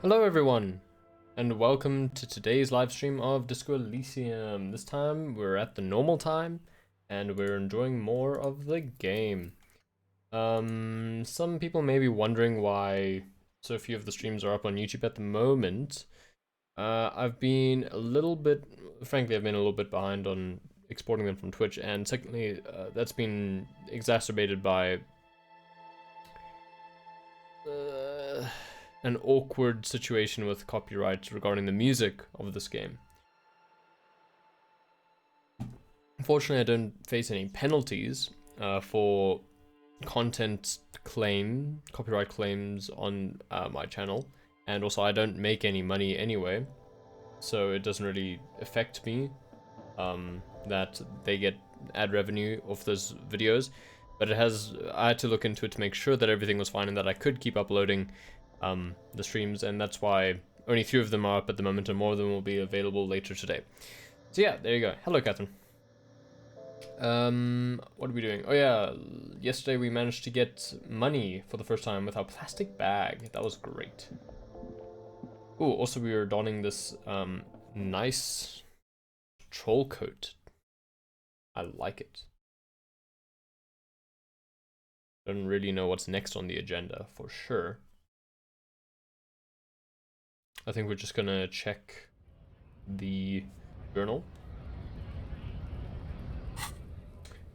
Hello everyone, and welcome to today's live stream of Disco Elysium. This time we're at the normal time, and we're enjoying more of the game. Some people may be wondering why so few of the streams are up on YouTube at the moment. I've been a little bit, frankly, I've been a little bit behind on exporting them from Twitch, and secondly, that's been exacerbated by an awkward situation with copyright regarding the music of this game. Unfortunately, I don't face any penalties for copyright claims on my channel, and also I don't make any money anyway, so it doesn't really affect me that they get ad revenue off those videos. But I had to look into it to make sure that everything was fine and that I could keep uploading the streams, and that's why only 3 of them are up at the moment, and more of them will be available later today. So yeah, there you go. Hello, Catherine. What are we doing? Oh yeah, yesterday we managed to get money for the first time with our plastic bag. That was great. Oh, also we were donning this nice troll coat. I like it. Don't really know what's next on the agenda for sure. I think we're just gonna check the journal.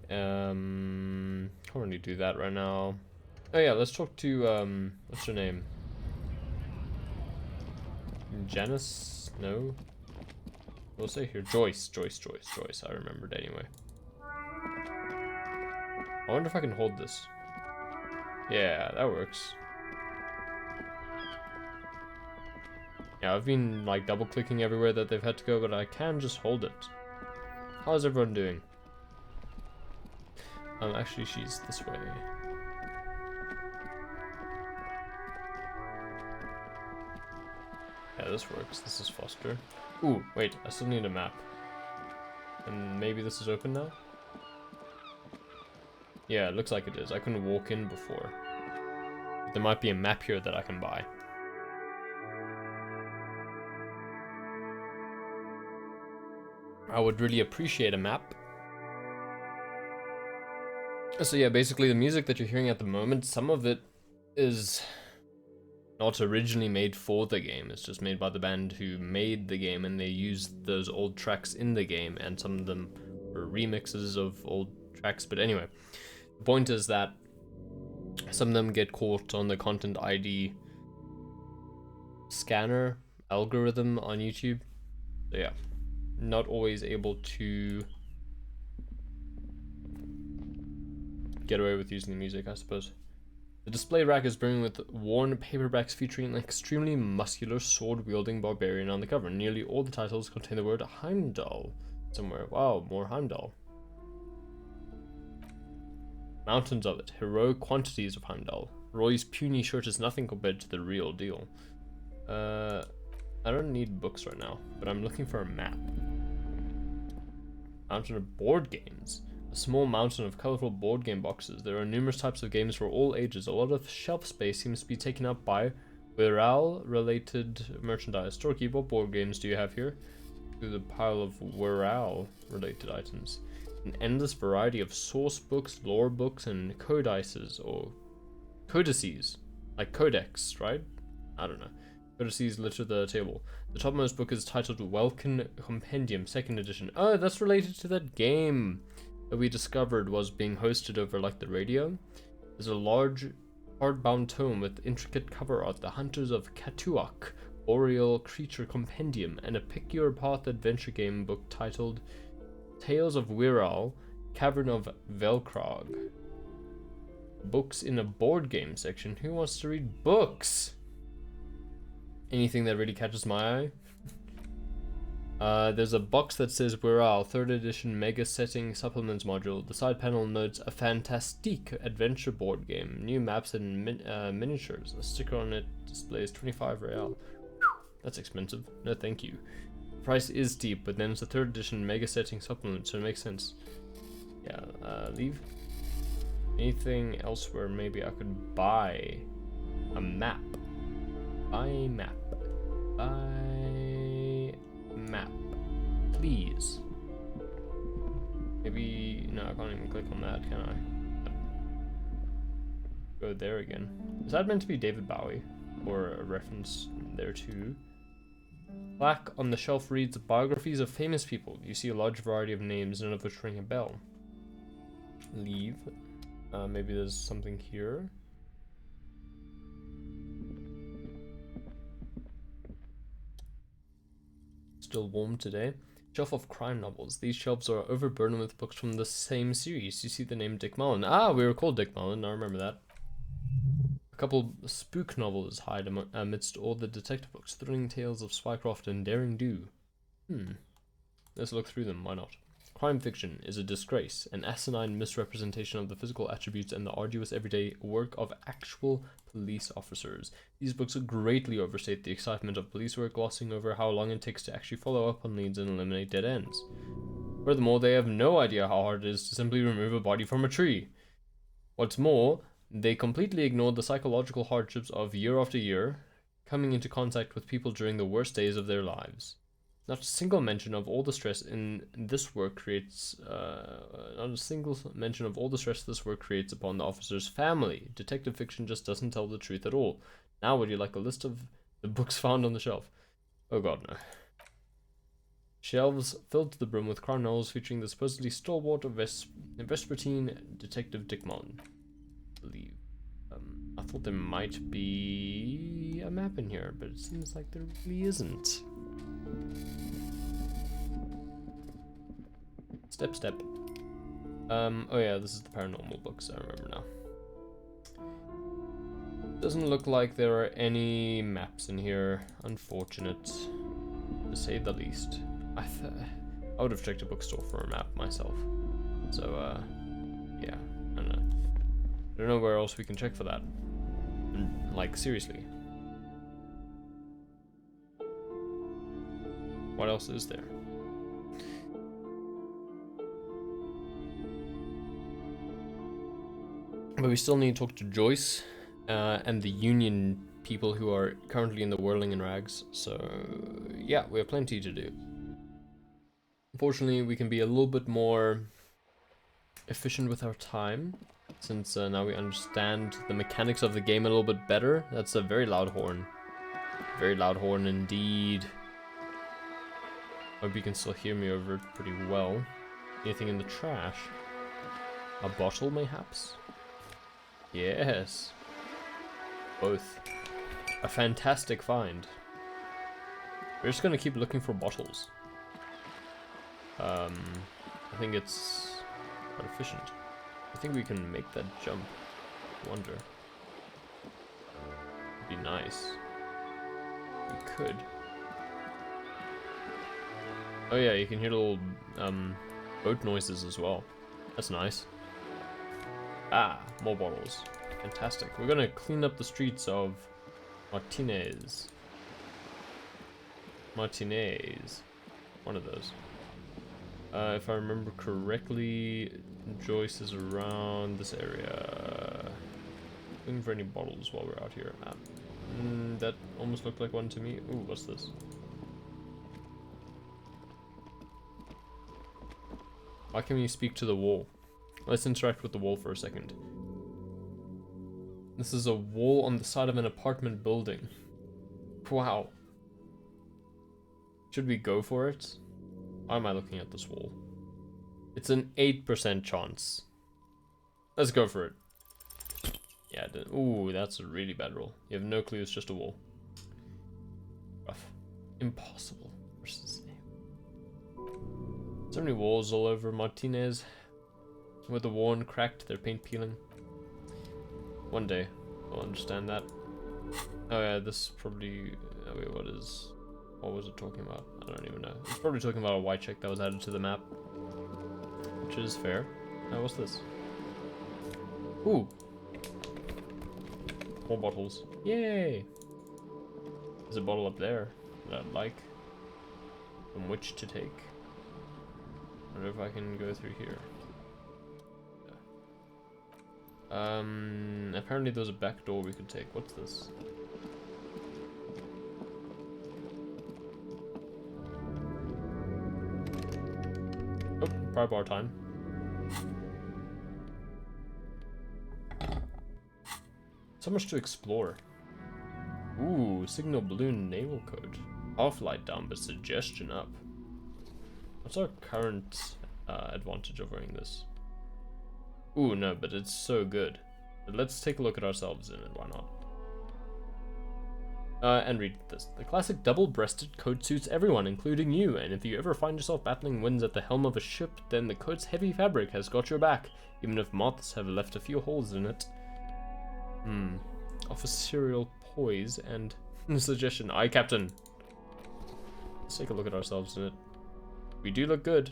Can't really do that right now. Oh yeah, let's talk to what's her name? Janice? No. We'll say here Joyce. I remembered anyway. I wonder if I can hold this. Yeah, that works. Yeah, I've been like double clicking everywhere that they've had to go, but I can just hold it. How's everyone doing? Actually, she's this way. Yeah, this works. This is Foster. Ooh, wait, I still need a map. And maybe this is open now? Yeah, it looks like it is. I couldn't walk in before. There might be a map here that I can buy. I would really appreciate a map. So yeah, basically the music that you're hearing at the moment, some of it is not originally made for the game. It's just made by the band who made the game, and they used those old tracks in the game, and some of them were remixes of old tracks. But anyway, the point is that some of them get caught on the content ID scanner algorithm on YouTube. So yeah, not always able to get away with using the music, I suppose. The display rack is brimming with worn paperbacks featuring an extremely muscular sword-wielding barbarian on the cover. Nearly all the titles contain the word Heimdall somewhere. Wow, more Heimdall. Mountains of it. Heroic quantities of Heimdall. Roy's puny shirt is nothing compared to the real deal. I don't need books right now, but I'm looking for a map. Mountain of board games. A small mountain of colorful board game boxes. There are numerous types of games for all ages. A lot of shelf space seems to be taken up by Wirral-related merchandise. Storekeep, what board games do you have here? To the pile of Wirral-related items. An endless variety of source books, lore books, and codices, or codices, like codex, right? I don't know. Codices litter the table. The topmost book is titled Welkin Compendium, 2nd edition. Oh, that's related to that game that we discovered was being hosted over like the radio. There's a large hardbound tome with intricate cover art, The Hunters of Katuak, Boreal Creature Compendium, and a Pick Your Path adventure game book titled Tales of Wirral, Cavern of Velkrog. Books in a board game section. Who wants to read books? Anything that really catches my eye. There's a box that says Wirral 3rd edition Mega Setting Supplements module. The side panel notes a fantastique adventure board game, new maps and miniatures. A sticker on it displays 25 real. That's expensive. No thank you. The price is steep, but then it's a 3rd edition Mega Setting Supplement, so it makes sense. Yeah, leave. Anything else where maybe I could buy a map? Buy a map. Buy map, please. Maybe, no, I can't even click on that, can I? Go there again. Is that meant to be David Bowie? Or a reference there too? Plaque on the shelf reads biographies of famous people. You see a large variety of names, none of which ring a bell. Leave. Maybe there's something here. Still warm today. Shelf of crime novels. These shelves are overburdened with books from the same series. You see the name Dick Mullen. Ah, we were called Dick Mullen. I remember that. A couple spook novels hide amidst all the detective books. Thrilling tales of Spycroft and Daring Do. Let's look through them. Why not? Crime fiction is a disgrace, an asinine misrepresentation of the physical attributes and the arduous everyday work of actual police officers. These books greatly overstate the excitement of police work, glossing over how long it takes to actually follow up on leads and eliminate dead ends. Furthermore, they have no idea how hard it is to simply remove a body from a tree. What's more, they completely ignore the psychological hardships of year after year, coming into contact with people during the worst days of their lives. Not a single mention of all the stress in this work creates. Not a single mention of all the stress this work creates upon the officer's family. Detective fiction just doesn't tell the truth at all. Now, would you like a list of the books found on the shelf? Oh God, no. Shelves filled to the brim with crime novels featuring the supposedly stalwart Vespertine detective Dick Mullen. I believe. I thought there might be a map in here, but it seems like there really isn't. Step. Oh yeah, this is the paranormal books, I remember now. Doesn't look like there are any maps in here. Unfortunate, to say the least. I would have checked a bookstore for a map myself. So, yeah, I don't know. I don't know where else we can check for that. Like, seriously. What else is there? But we still need to talk to Joyce and the Union people who are currently in the Whirling in Rags. So, yeah, we have plenty to do. Unfortunately, we can be a little bit more efficient with our time, since now we understand the mechanics of the game a little bit better. That's a very loud horn. Very loud horn indeed. Hope you can still hear me over it pretty well. Anything in the trash? A bottle, mayhaps? Yes. Both. A fantastic find. We're just gonna keep looking for bottles. I think it's quite efficient. I think we can make that jump. I wonder. It'd be nice. We could. Oh yeah, you can hear little boat noises as well. That's nice. Ah, more bottles. Fantastic. We're gonna clean up the streets of Martinez. One of those. If I remember correctly, Joyce is around this area. Looking for any bottles while we're out here. That almost looked like one to me. Ooh, what's this? Why can't we speak to the wall? Let's interact with the wall for a second. This is a wall on the side of an apartment building. Wow. Should we go for it? Why am I looking at this wall? It's an 8% chance. Let's go for it. Yeah, ooh, that's a really bad roll. You have no clue, it's just a wall. Rough. Impossible. What's his name? So many walls all over Martinez. With the worn, cracked, their paint peeling. One day, we'll understand that. Oh yeah, this probably... Oh wait, what was it talking about? I don't even know. It's probably talking about a white check that was added to the map. Which is fair. Oh, what's this? Ooh! More bottles. Yay! There's a bottle up there that I'd like. From which to take. I wonder if I can go through here. Apparently there's a back door we could take. What's this? pry bar time. So much to explore. Ooh, signal balloon naval code. Half-light down, but suggestion up. What's our current advantage of wearing this? Ooh, no, but it's so good. But let's take a look at ourselves in it, why not? And read this. The classic double-breasted coat suits everyone, including you, and if you ever find yourself battling winds at the helm of a ship, then the coat's heavy fabric has got your back, even if moths have left a few holes in it. Offer serial poise and suggestion. Aye, Captain. Let's take a look at ourselves in it. We do look good.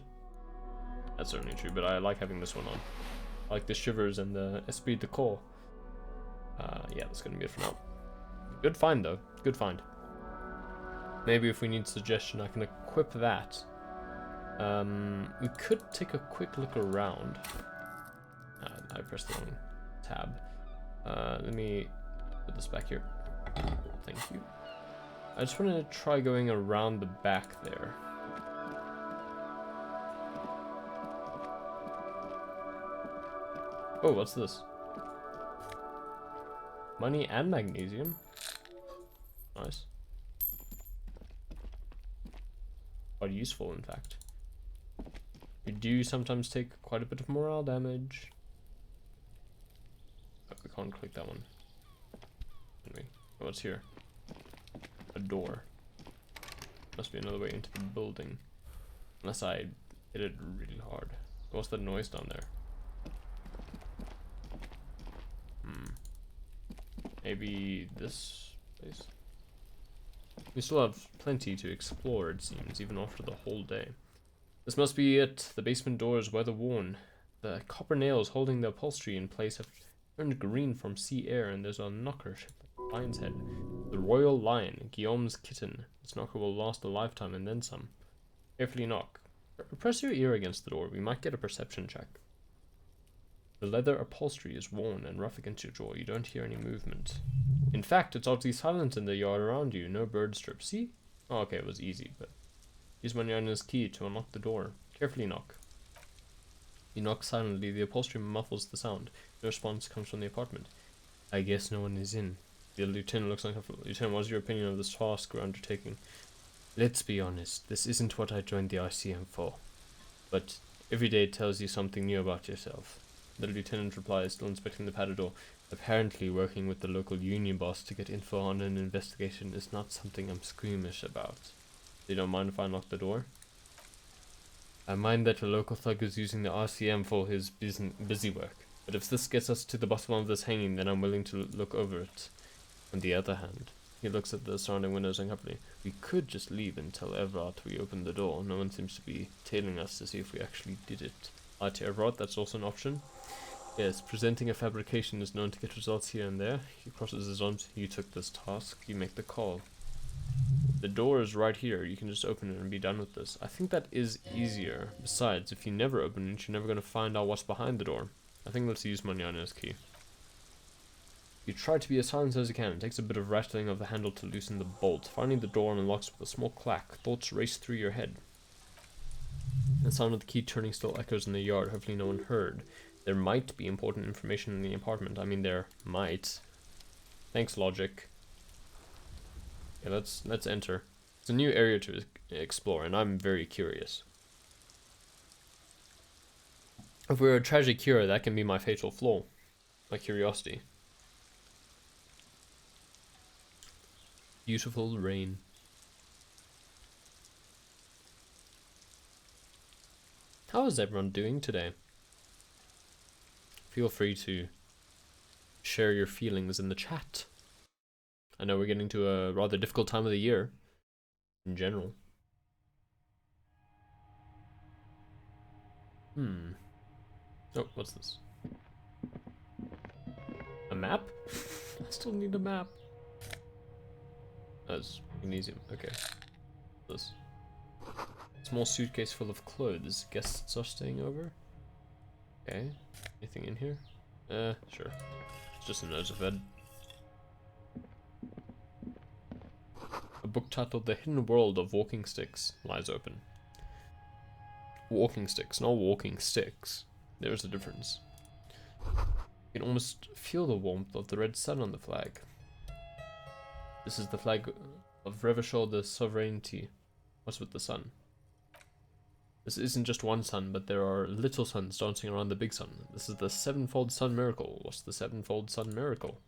That's certainly true, but I like having this one on. I like the shivers and the esprit de corps. Yeah, that's gonna be it for now. Good find, though. Good find. Maybe if we need suggestion, I can equip that. We could take a quick look around. I pressed the wrong tab. Let me put this back here. Thank you. I just wanted to try going around the back there. Oh, what's this? Money and magnesium. Nice. Quite useful, in fact. We do sometimes take quite a bit of morale damage. Oh, we can't click that one. Can we? Oh, what's here? A door. Must be another way into the building. Unless I hit it really hard. What's that noise down there? Maybe this place? We still have plenty to explore, it seems, even after the whole day. This must be it. The basement door is weather worn. The copper nails holding the upholstery in place have turned green from sea air, and there's a knocker shaped like a lion's head. The royal lion, Guillaume's kitten. This knocker will last a lifetime and then some. Carefully knock. Press your ear against the door. We might get a perception check. The leather upholstery is worn and rough against your jaw. You don't hear any movement. In fact, it's oddly silent in the yard around you. No bird strips. See? Oh, okay, it was easy, but... Use Manjana's key to unlock the door. Carefully knock. You knock silently. The upholstery muffles the sound. No response comes from the apartment. I guess no one is in. The lieutenant looks uncomfortable. Lieutenant, what's your opinion of this task we're undertaking? Let's be honest. This isn't what I joined the ICM for. But every day it tells you something new about yourself. The lieutenant replies, still inspecting the padded door. Apparently working with the local union boss to get info on an investigation is not something I'm squeamish about. You don't mind if I unlock the door? I mind that a local thug is using the RCM for his busy work, but if this gets us to the bottom of this hanging, then I'm willing to look over it. On the other hand, he looks at the surrounding windows uncomfortably. We could just leave and tell Everard we opened the door. No one seems to be tailing us to see if we actually did it. To Everard, that's also an option. Yes, presenting a fabrication is known to get results here and there. He crosses his arms. You took this task. You make the call. The door is right here. You can just open it and be done with this. I think that is easier. Besides, if you never open it, you're never going to find out what's behind the door. I think let's use Manjana's key. You try to be as silent as you can. It takes a bit of rattling of the handle to loosen the bolt. Finding the door unlocks with a small clack. Thoughts race through your head. The sound of the key turning still echoes in the yard. Hopefully no one heard. There might be important information in the apartment. I mean, there might. Thanks, logic. Okay, let's enter. It's a new area to explore, and I'm very curious. If we're a tragic hero, that can be my fatal flaw. My curiosity. Beautiful rain. How is everyone doing today? Feel free to share your feelings in the chat. I know we're getting to a rather difficult time of the year, in general. Oh, what's this? A map? I still need a map. That's Elysium. Okay. This small suitcase full of clothes. Guests are staying over. Okay. Anything in here? Sure. It's just a nose of bed. A book titled The Hidden World of Walking Sticks lies open. walking sticks, not walking sticks. There's a difference. You can almost feel the warmth of the red sun on the flag. This is the flag of Revachol, the sovereignty. What's with the sun? This isn't just one sun, but there are little suns dancing around the big sun. This is the sevenfold sun miracle. What's the sevenfold sun miracle?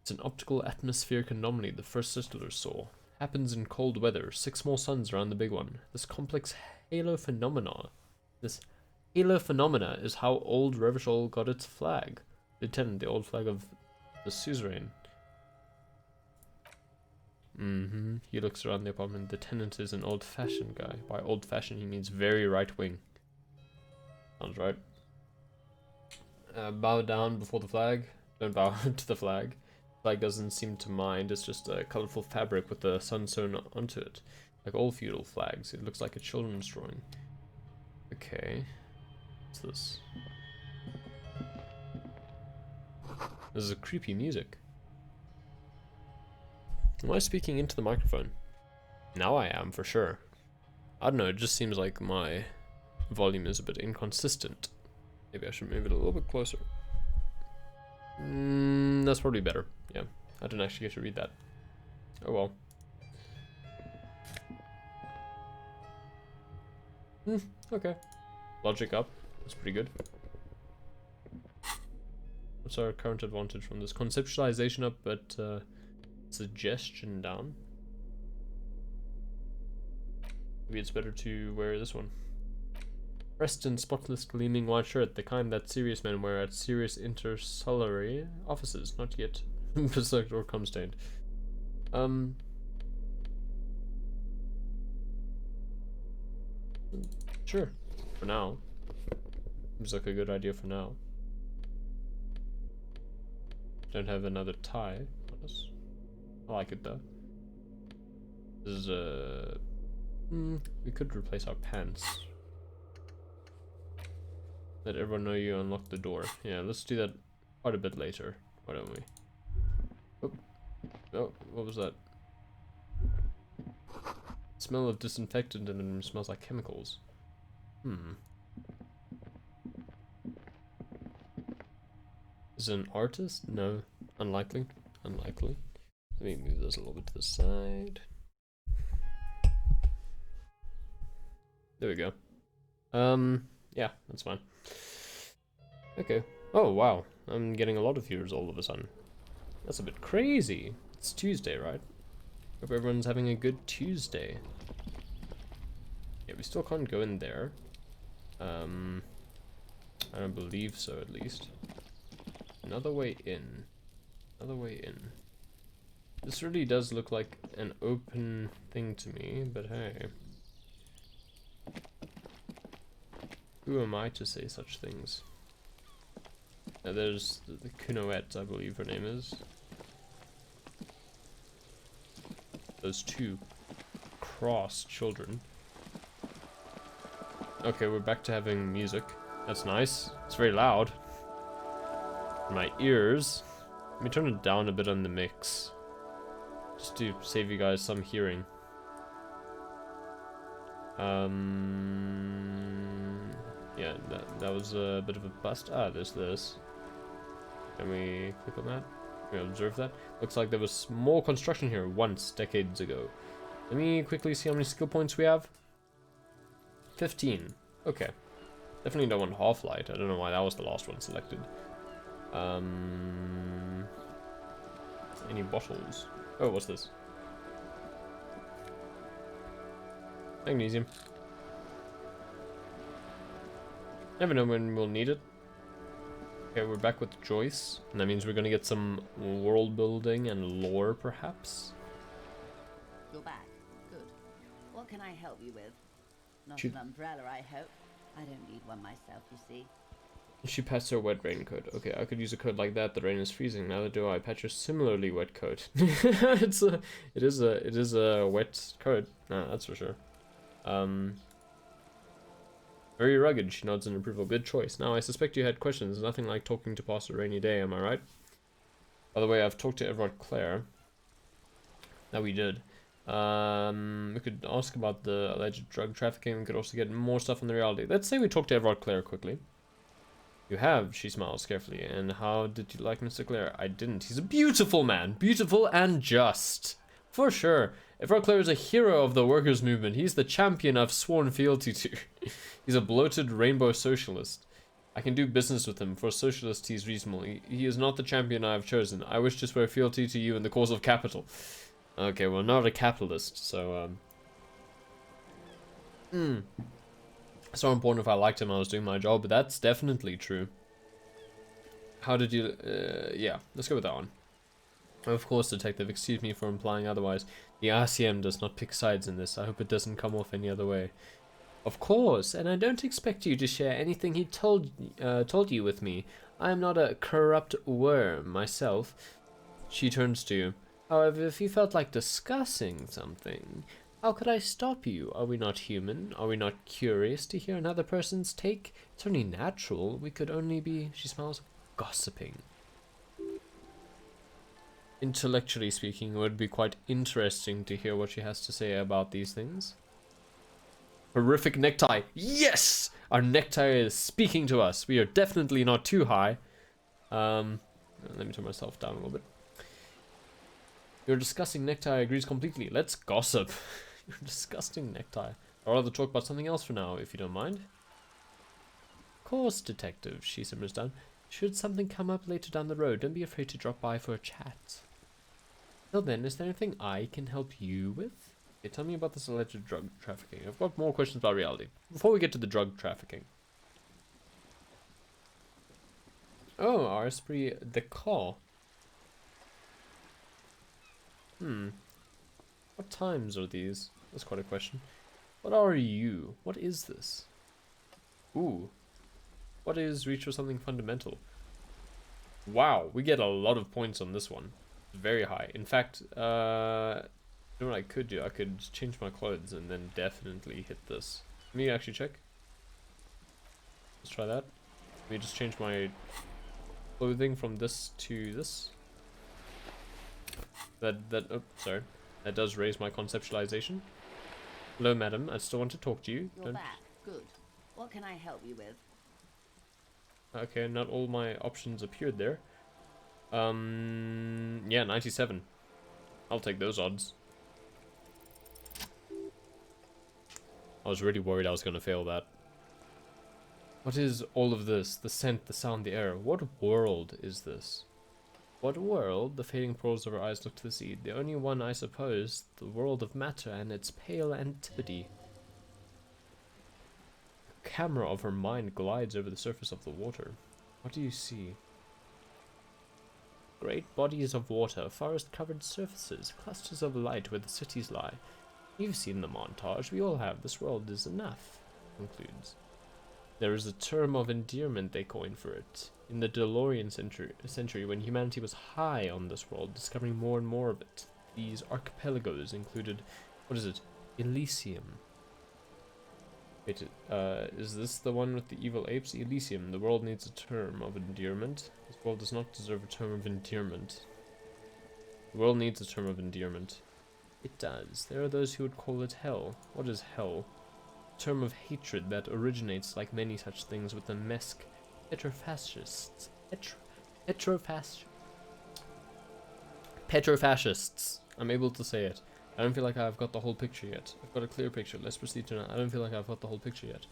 It's an optical atmospheric anomaly the first settlers saw. Happens in cold weather, 6 small suns around the big one. This complex halo phenomena is how old Revachol got its flag. Lieutenant, the old flag of the suzerain. He looks around the apartment. The tenant is an old-fashioned guy. By old-fashioned, he means very right-wing. Sounds right. Bow down before the flag. Don't bow to the flag. Flag doesn't seem to mind. It's just a colorful fabric with the sun sewn onto it. Like all feudal flags. It looks like a children's drawing. Okay. What's this? This is a creepy music. Am I speaking into the microphone? Now I am, for sure. I don't know, it just seems like my volume is a bit inconsistent. Maybe I should move it a little bit closer. That's probably better. Yeah, I didn't actually get to read that. Oh well. Okay. Logic up. That's pretty good. What's our current advantage from this? Conceptualization up, but suggestion down. Maybe it's better to wear this one. Pressed and spotless gleaming white shirt, the kind that serious men wear at serious intersalary offices, not yet berserked or cum stained. Sure, for now. Seems like a good idea for now. Don't have another tie on us. I like it though. This is we could replace our pants. Let everyone know you unlocked the door. Yeah, let's do that quite a bit later. Why don't we? Oh, what was that? Smell of disinfectant and it smells like chemicals. Is it an artist? No. Unlikely. Unlikely. Let me move this a little bit to the side. There we go. Yeah, that's fine. Okay. Oh, wow. I'm getting a lot of viewers all of a sudden. That's a bit crazy. It's Tuesday, right? Hope everyone's having a good Tuesday. Yeah, we still can't go in there. I don't believe so, at least. Another way in. Another way in. This really does look like an open thing to me, but hey. Who am I to say such things? There's the Kunoette, I believe her name is. Those two cross children. Okay, we're back to having music. That's nice. It's very loud. In my ears. Let me turn it down a bit on the mix. Just to save you guys some hearing. Yeah, that was a bit of a bust. Ah, there's this. Can we click on that? Can we observe that? Looks like there was more construction here once, decades ago. Let me quickly see how many skill points we have. 15. Okay. Definitely don't want Half-Light. I don't know why that was the last one selected. Any bottles? Oh, what's this? Magnesium. Never know when we'll need it. Okay, we're back with Joyce, and that means we're gonna get some world building and lore, perhaps. You're back. Good. What can I help you with? Not an umbrella, I hope. I don't need one myself, you see. She patched her wet raincoat. Okay, I could use a coat like that. The rain is freezing. Neither do I. Patch a similarly wet coat. It is a wet coat. Nah, that's for sure. Very rugged. She nods in approval. Good choice. Now, I suspect you had questions. Nothing like talking to pass a rainy day. Am I right? By the way, I've talked to Everard Clare. That we did. We could ask about the alleged drug trafficking. We could also get more stuff on the reality. Let's say we talk to Everard Clare quickly. You have, she smiles carefully. And how did you like Mr. Clare? I didn't. He's a beautiful man. Beautiful and just. For sure. Everard Clare is a hero of the workers' movement. He's the champion I've sworn fealty to. He's a bloated rainbow socialist. I can do business with him. For a socialist, he's reasonable. He is not the champion I have chosen. I wish to swear fealty to you in the cause of capital. Okay, well, not a capitalist, so, So important if I liked him, I was doing my job, but that's definitely true. How did you... yeah, let's go with that one. Of course, detective, excuse me for implying otherwise. The RCM does not pick sides in this. I hope it doesn't come off any other way. Of course, and I don't expect you to share anything he told you with me. I am not a corrupt worm myself. She turns to you. However, if you felt like discussing something, how could I stop you? Are we not human? Are we not curious to hear another person's take? It's only natural. We could only be, she smiles, gossiping. Intellectually speaking, it would be quite interesting to hear what she has to say about these things. Horrific necktie. Yes! Our necktie is speaking to us. We are definitely not too high. Let me turn myself down a little bit. Your disgusting necktie agrees completely. Let's gossip. Your disgusting necktie. I'd rather talk about something else for now, if you don't mind. Of course, detective, she simmers down. Should something come up later down the road, don't be afraid to drop by for a chat. Well then, is there anything I can help you with? Okay, tell me about this alleged drug trafficking. I've got more questions about reality. Before we get to the drug trafficking. Oh, our esprit de corps. What times are these? That's quite a question. What are you? What is this? Ooh. What is reach for something fundamental? Wow, we get a lot of points on this one. Very high. In fact, you know what I could do? I could change my clothes and then definitely hit this. Let me actually check. Let's try that. Let me just change my clothing from this to this. Oh, sorry. That does raise my conceptualization. Hello, madam. I still want to talk to you. You're back. Good. What can I help you with? Okay, not all my options appeared there. Yeah, 97. I'll take those odds. I was really worried I was going to fail that. What is all of this? The scent, the sound, the air. What world is this? What world? The fading pearls of her eyes look to the sea. The only one, I suppose, the world of matter and its pale antipodes. The camera of her mind glides over the surface of the water. What do you see? Great bodies of water, forest-covered surfaces, clusters of light where the cities lie. You've seen the montage. We all have. This world is enough, concludes. There is a term of endearment they coined for it. In the DeLorean century, when humanity was high on this world, discovering more and more of it, these archipelagos included, what is it, Elysium. Wait, is this the one with the evil apes? Elysium. The world needs a term of endearment. This world does not deserve a term of endearment. The world needs a term of endearment. It does. There are those who would call it hell. What is hell? A term of hatred that originates, like many such things, with the Mesk petrofascists. Petrofascists. I'm able to say it. I don't feel like I've got the whole picture yet. I've got a clear picture. Let's proceed to now. I don't feel like I've got the whole picture yet.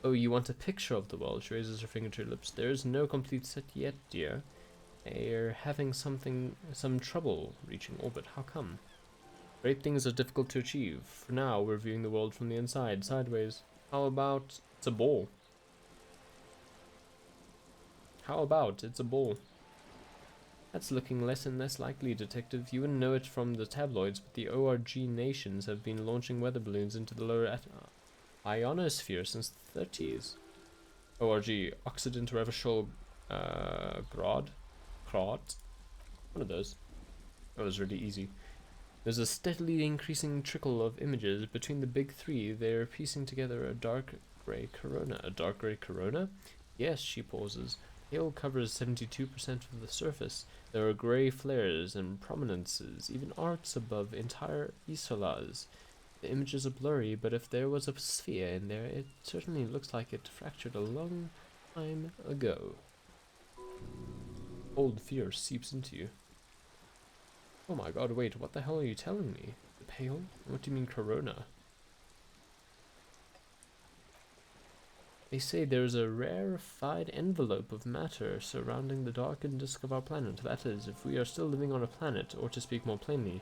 Oh, you want a picture of the world? She raises her finger to her lips. There is no complete set yet, dear. They're having some trouble reaching orbit. How come? Great things are difficult to achieve. For now, we're viewing the world from the inside, sideways. How about it's a ball? How about it's a ball? That's looking less and less likely, detective. You wouldn't know it from the tabloids, but the ORG nations have been launching weather balloons into the lower ionosphere since the 30s. ORG, Occident Reversal Grod? One of those. That was really easy. There's a steadily increasing trickle of images. Between the big three, they're piecing together a dark grey corona. A dark grey corona? Yes, she pauses. Hail covers 72% of the surface. There are grey flares and prominences, even arcs above entire isolas. The images are blurry, but if there was a sphere in there, it certainly looks like it fractured a long time ago. Old fear seeps into you. Oh my god, wait, what the hell are you telling me? The pale? What do you mean corona? They say there's a rarefied envelope of matter surrounding the darkened disk of our planet. That is, if we are still living on a planet, or to speak more plainly,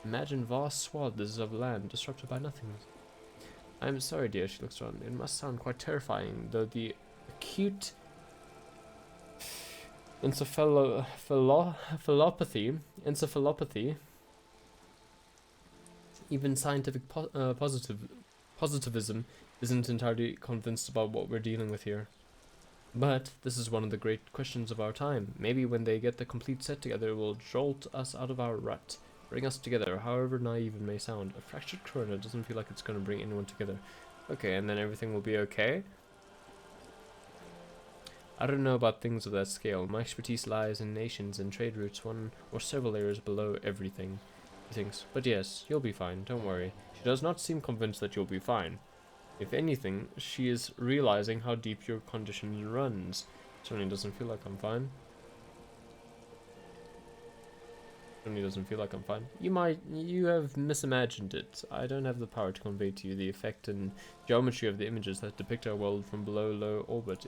imagine vast swaths of land disrupted by nothingness. I'm sorry, dear, she looks around. It must sound quite terrifying, though the acute encephalopathy, even scientific positivism isn't entirely convinced about what we're dealing with here. But this is one of the great questions of our time. Maybe when they get the complete set together, it will jolt us out of our rut, bring us together, however naive it may sound. A fractured corona doesn't feel like it's going to bring anyone together. Okay, and then everything will be okay? I don't know about things of that scale. My expertise lies in nations and trade routes, one or several layers below everything. He thinks, but yes, you'll be fine, don't worry. She does not seem convinced that you'll be fine. If anything, she is realizing how deep your condition runs. Certainly doesn't feel like I'm fine. Certainly doesn't feel like I'm fine. You have misimagined it. I don't have the power to convey to you the effect and geometry of the images that depict our world from below low orbit.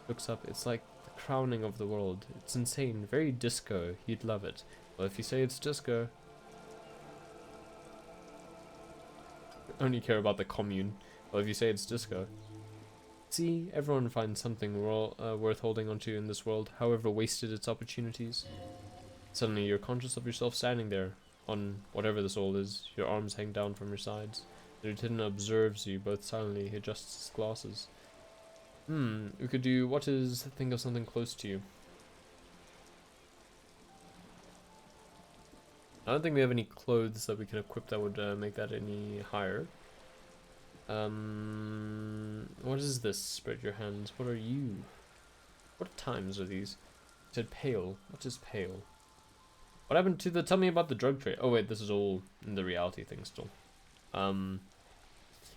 Looks up, it's like the crowning of the world. It's insane, very disco. You'd love it. Well, if you say it's disco, only care about the commune. Well, if you say it's disco, see, everyone finds something worth holding onto in this world, however wasted its opportunities. Suddenly, you're conscious of yourself standing there on whatever this all is. Your arms hang down from your sides. The lieutenant observes you both silently. He adjusts his glasses. We could do think of something close to you. I don't think we have any clothes that we can equip that would make that any higher. What is this? Spread your hands. What are you? What times are these? It said pale. What is pale? What happened to the? Tell me about the drug trade. Oh wait, this is all in the reality thing still.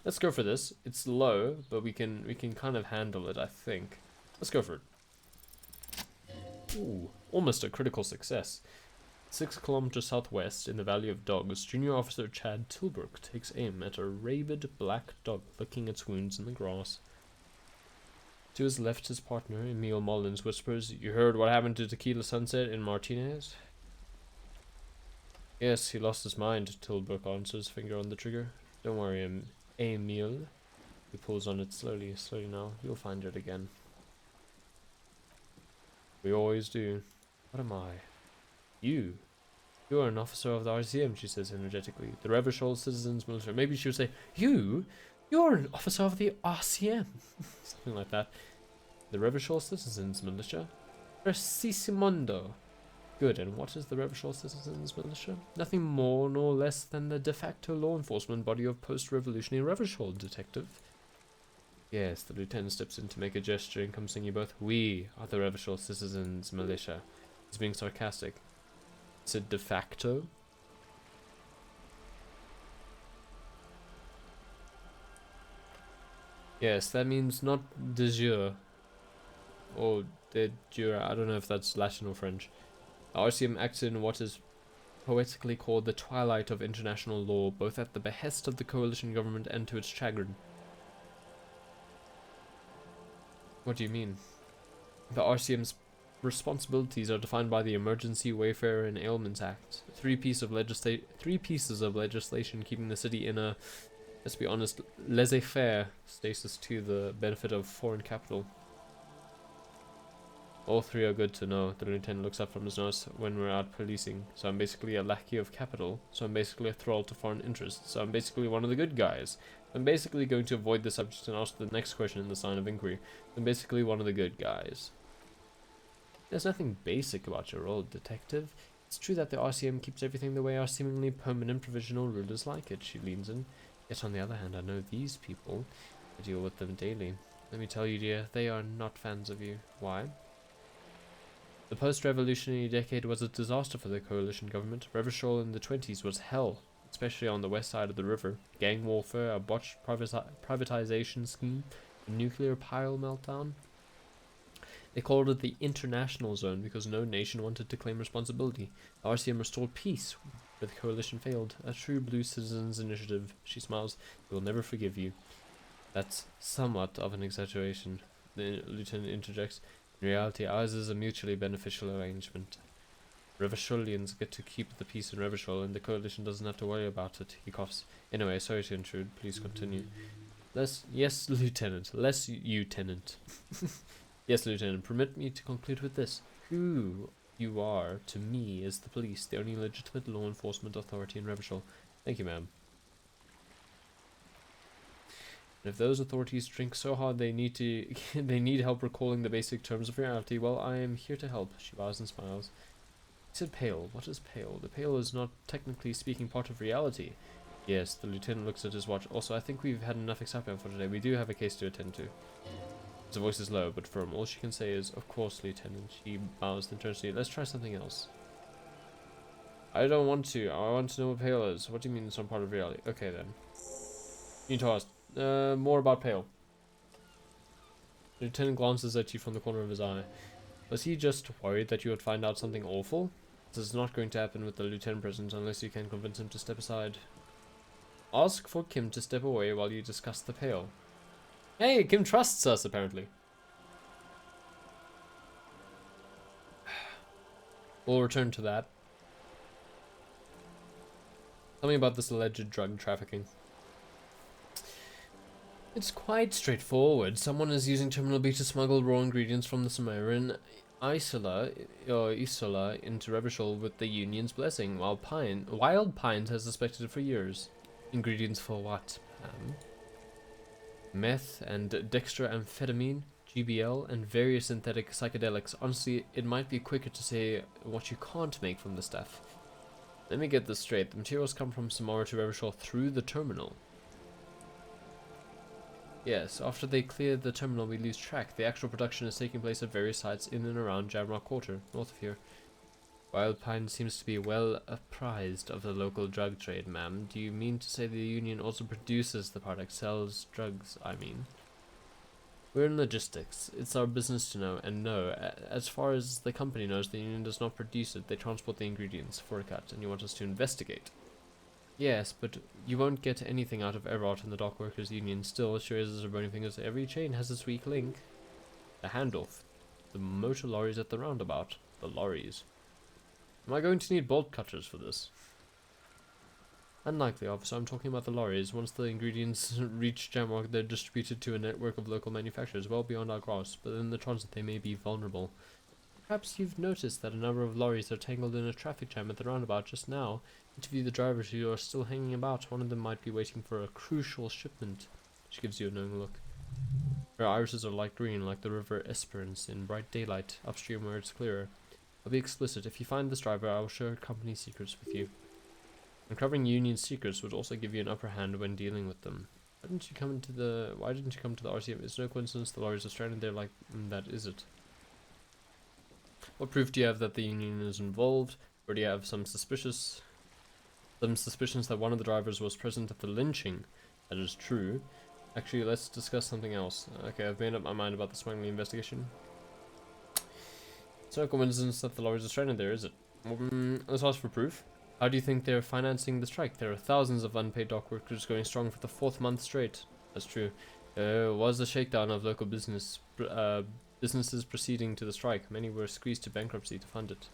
Let's go for this. It's low, but we can kind of handle it, I think. Let's go for it. Ooh, almost a critical success. 6 kilometers southwest, in the Valley of Dogs, Junior Officer Chad Tilbrook takes aim at a rabid black dog licking its wounds in the grass. To his left, his partner, Emil Mullins, whispers, "You heard what happened to Tequila Sunset in Martinez?" "Yes, he lost his mind," Tilbrook answers, finger on the trigger. "Don't worry, Emil." He pulls on it slowly now. "You'll find it again." "We always do." "What am I?" You're an officer of the RCM," she says energetically. "The Revachol Citizens Militia." Maybe she would say, You're an officer of the RCM." Something like that. "The Revachol Citizens Militia." "Precisimondo." "Good, and what is the Revachol Citizens Militia?" "Nothing more nor less than the de facto law enforcement body of post-revolutionary Revachol, detective." Yes, the lieutenant steps in to make a gesture encompassing you both. "We are the Revachol Citizens Militia." He's being sarcastic. Is it de facto? Yes, that means not de jure. Or de jure. I don't know if that's Latin or French. RCM acts in what is poetically called the twilight of international law, both at the behest of the coalition government and to its chagrin. What do you mean? The RCM's responsibilities are defined by the Emergency Wayfarer and Ailments Act. Three pieces of legislation keeping the city in a, let's be honest, laissez-faire status to the benefit of foreign capital. All three are good to know. The lieutenant looks up from his nose. "When we're out policing, so I'm basically a lackey of capital, so I'm basically a thrall to foreign interests, so I'm basically one of the good guys. I'm basically going to avoid the subject and ask the next question in the sign of inquiry. I'm basically one of the good guys." "There's nothing basic about your role, detective. It's true that the RCM keeps everything the way our seemingly permanent provisional rulers like it," she leans in. "Yet on the other hand, I know these people. I deal with them daily. Let me tell you, dear, they are not fans of you." "Why?" The post-revolutionary decade was a disaster for the coalition government. Revachol in the 20s was hell, especially on the west side of the river. Gang warfare, a botched privatization scheme, a nuclear pile meltdown. They called it the International Zone because no nation wanted to claim responsibility. The RCM restored peace, but the coalition failed. A true blue citizens initiative. She smiles. We will never forgive you. That's somewhat of an exaggeration, the lieutenant interjects. In reality, ours is a mutually beneficial arrangement. Revacholians get to keep the peace in Revachol, and the coalition doesn't have to worry about it, he coughs. Anyway, sorry to intrude, please continue. Yes, Lieutenant. Lieutenant. Yes, Lieutenant, permit me to conclude with this. Who you are, to me, is the police, the only legitimate law enforcement authority in Revachol. Thank you, ma'am. And if those authorities drink so hard they need help recalling the basic terms of reality, well, I am here to help. She bows and smiles. He said pale. What is pale? The pale is not technically speaking part of reality. Yes, the lieutenant looks at his watch. Also, I think we've had enough excitement for today. We do have a case to attend to. His voice is low, but firm. All she can say is, of course, Lieutenant. She bows and turns to you. Let's try something else. I don't want to. I want to know what pale is. What do you mean it's not part of reality? Okay, then. You need to ask. More about Pale. The lieutenant glances at you from the corner of his eye. Was he just worried that you would find out something awful? This is not going to happen with the lieutenant present unless you can convince him to step aside. Ask for Kim to step away while you discuss the Pale. Hey, Kim trusts us, apparently. We'll return to that. Tell me about this alleged drug trafficking. It's quite straightforward. Someone is using Terminal B to smuggle raw ingredients from the Sumerian Isola into Revachol with the Union's blessing, while Wild Pines has suspected it for years. Ingredients for what, meth and dextroamphetamine, GBL, and various synthetic psychedelics. Honestly, it might be quicker to say what you can't make from the stuff. Let me get this straight. The materials come from Samara to Revachol through the terminal. Yes, after they clear the terminal we lose track. The actual production is taking place at various sites in and around Jamrock Quarter, north of here. Wild Pine seems to be well apprised of the local drug trade, ma'am. Do you mean to say the Union also produces the product, sells drugs, I mean? We're in logistics. It's our business to know, and no, as far as the company knows, the Union does not produce it. They transport the ingredients for a cut, and you want us to investigate. Yes, but you won't get anything out of Everard and the Dock Workers Union. Still, she raises her bony fingers. Every chain has its weak link. The handoff. The motor lorries at the roundabout. The lorries. Am I going to need bolt cutters for this? Unlikely, officer. I'm talking about the lorries. Once the ingredients reach Jamrock, they're distributed to a network of local manufacturers well beyond our grasp, but in the transit they may be vulnerable. Perhaps you've noticed that a number of lorries are tangled in a traffic jam at the roundabout just now. Interview the drivers who are still hanging about. One of them might be waiting for a crucial shipment. She gives you a knowing look. Her irises are light green, like the river Esperance in bright daylight, upstream where it's clearer. I'll be explicit. If you find this driver, I will share company secrets with you. Uncovering Union secrets would also give you an upper hand when dealing with them. Why didn't you come to the RCM? It's no coincidence the lorries are stranded there like that, is it? What proof do you have that the Union is involved? Or do you have some suspicions that one of the drivers was present at the lynching? That is true. Actually, let's discuss something else. Okay, I've made up my mind about the smuggling investigation. It's no coincidence that the lorries are stranded there, is it? Let's ask for proof. How do you think they're financing the strike? There are thousands of unpaid dock workers going strong for the 4th month straight. That's true. There was a shakedown of local businesses proceeding to the strike. Many were squeezed to bankruptcy to fund it.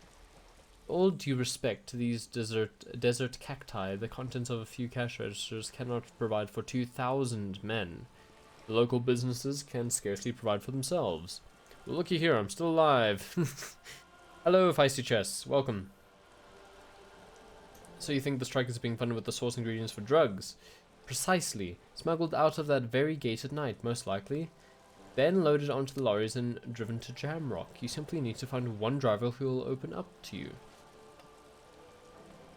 All due respect to these desert cacti, the contents of a few cash registers cannot provide for 2,000 men. The local businesses can scarcely provide for themselves. Well, looky here, I'm still alive. Hello, Feisty Chess. Welcome. So you think the strike is being funded with the source ingredients for drugs? Precisely. Smuggled out of that very gate at night, most likely. Then loaded onto the lorries and driven to Jamrock. You simply need to find one driver who will open up to you.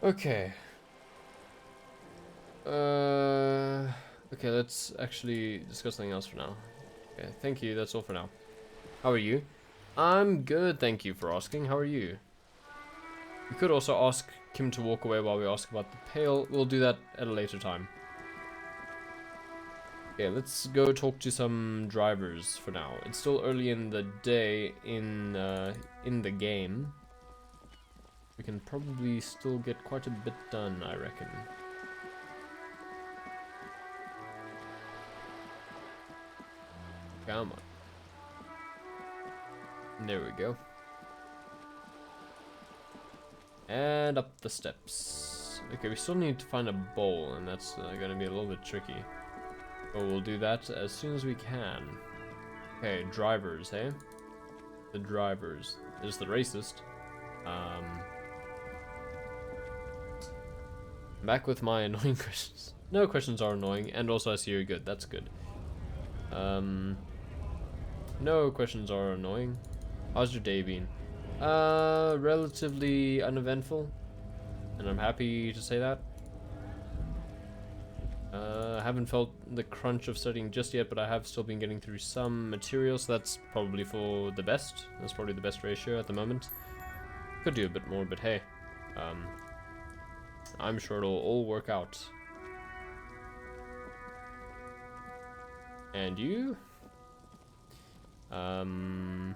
Okay. Okay, let's actually discuss something else for now. Okay, thank you. That's all for now. How are you? I'm good, thank you for asking. How are you? We could also ask Kim to walk away while we ask about the pail. We'll do that at a later time. Okay, let's go talk to some drivers for now. It's still early in the day in the game. We can probably still get quite a bit done, I reckon. Come on. There we go. And up the steps. Okay, we still need to find a bowl, and that's gonna be a little bit tricky. But we'll do that as soon as we can. Okay, drivers, hey? The drivers. There's the racist. Back with my annoying questions. No questions are annoying, and also I see you're good. That's good. No questions are annoying. How's your day been? Relatively uneventful, and I'm happy to say that. I haven't felt the crunch of studying just yet, but I have still been getting through some material, so that's probably for the best. That's probably the best ratio at the moment. Could do a bit more, but hey, I'm sure it'll all work out. And you? I'm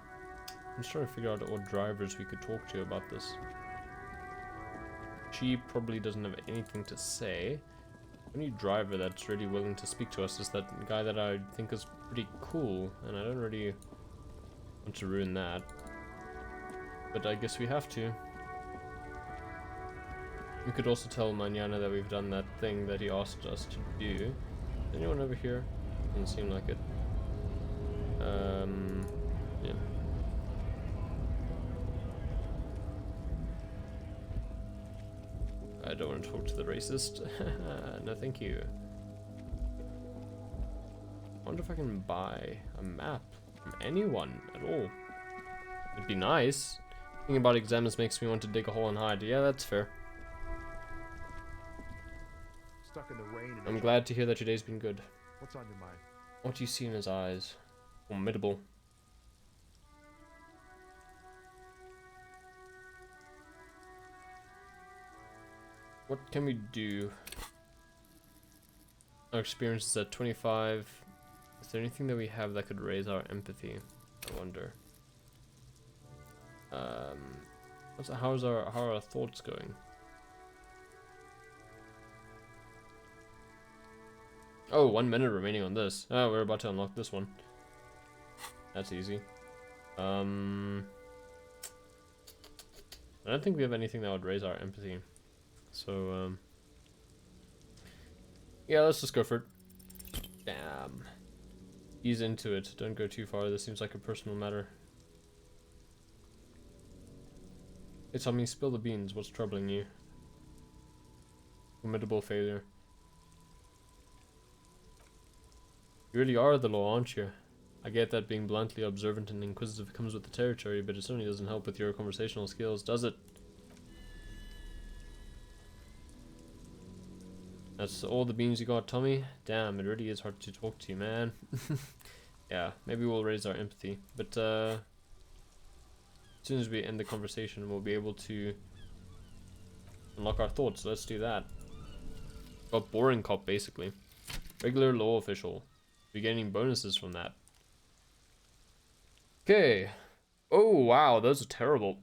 just trying to figure out what drivers we could talk to about this. She probably doesn't have anything to say. The only driver that's really willing to speak to us is that guy that I think is pretty cool, and I don't really want to ruin that. But I guess we have to. We could also tell Manana that we've done that thing that he asked us to do. Anyone over here? Doesn't seem like it. Yeah. I don't want to talk to the racist. No, thank you. I wonder if I can buy a map from anyone at all. It'd be nice. Thinking about exams makes me want to dig a hole and hide. Yeah, that's fair. Stuck in the rain. I'm glad to hear that your day's been good. What's on your mind? What do you see in his eyes? Formidable. What can we do? Our experience is at 25. Is there anything that we have that could raise our empathy? I wonder. How are our thoughts going? Oh, 1 minute remaining on this. Oh, we're about to unlock this one. That's easy. I don't think we have anything that would raise our empathy. So, yeah, let's just go for it. Damn. Ease into it. Don't go too far. This seems like a personal matter. Hey, tell me, spill the beans. What's troubling you? Formidable failure. You really are the law, aren't you? I get that being bluntly observant and inquisitive comes with the territory, but it certainly doesn't help with your conversational skills, does it? That's all the beans you got, Tommy? Damn, it really is hard to talk to you, man. Yeah, maybe we'll raise our empathy, but as soon as we end the conversation, we'll be able to unlock our thoughts. Let's do that. Got boring cop, basically. Regular law official. We're getting bonuses from that. Okay. Oh, wow, those are terrible.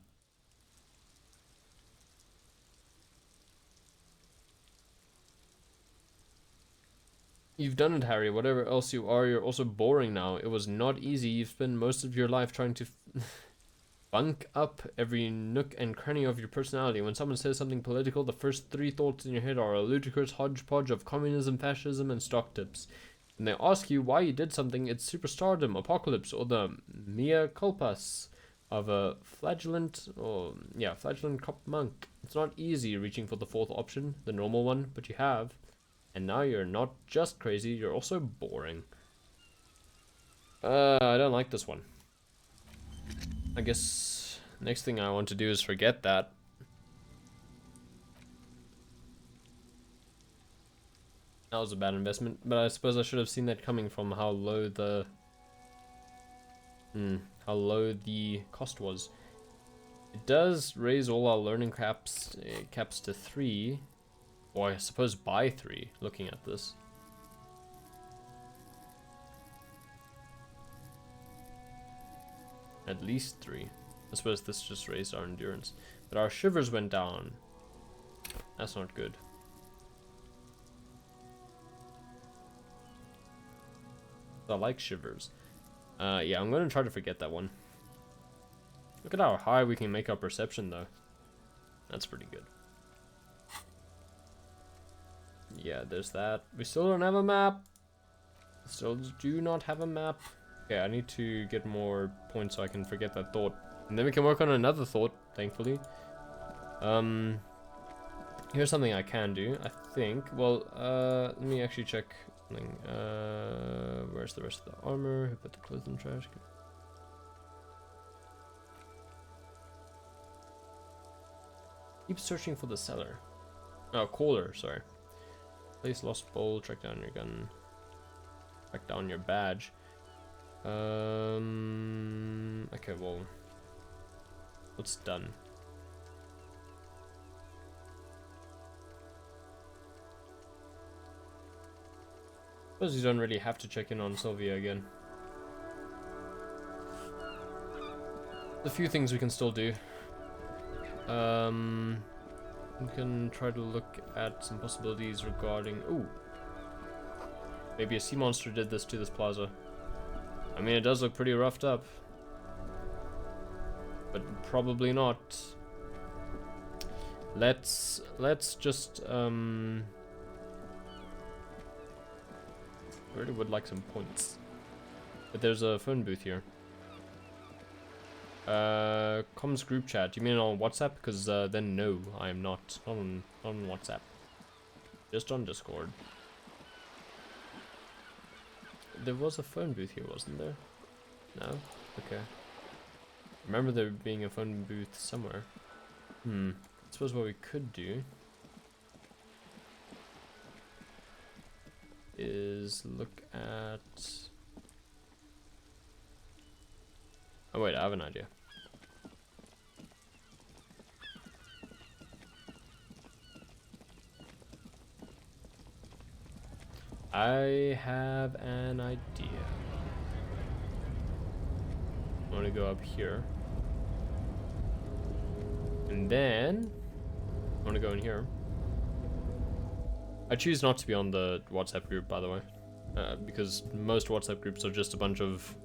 You've done it, Harry. Whatever else you are, you're also boring now. It was not easy. You've spent most of your life trying to bunk up every nook and cranny of your personality. When someone says something political, the first 3 thoughts in your head are a ludicrous hodgepodge of communism, fascism, and stock tips. When they ask you why you did something, it's superstardom, apocalypse, or the mea culpas of a flagellant cop monk. It's not easy reaching for the 4th option, the normal one, but you have. And now you're not just crazy, you're also boring. I don't like this one. I guess next thing I want to do is forget that. That was a bad investment, but I suppose I should have seen that coming from how low the how low the cost was. It does raise all our learning caps to 3, or I suppose by 3, looking at this. At least 3. I suppose this just raised our endurance. But our shivers went down. That's not good. I like shivers. Yeah, I'm gonna try to forget that one. Look at how high we can make our perception, though. That's pretty good. Yeah, there's that. We still don't have a map. Still do not have a map. Okay, I need to get more points so I can forget that thought. And then we can work on another thought, thankfully. Here's something I can do, I think. Well, let me actually check something. Where's the rest of the armor? Who put the clothes in the trash? Keep searching for the cellar. Oh, caller, sorry. Place lost bowl, track down your gun. Track down your badge. Okay, well, what's done? Suppose you don't really have to check in on Sylvia again. There's a few things we can still do. We can try to look at some possibilities regarding. Ooh, maybe a sea monster did this to this plaza. I mean, it does look pretty roughed up, but probably not. Let's just I really would like some points. But there's a phone booth here. Comms group chat. You mean on WhatsApp? Because then no, I am not on WhatsApp. Just on Discord. There was a phone booth here, wasn't there? No? Okay. Remember there being a phone booth somewhere. I suppose what we could do is look at... Oh wait, I have an idea. I have an idea. I want to go up here. And then I want to go in here. I choose not to be on the WhatsApp group, by the way. Because most WhatsApp groups are just a bunch of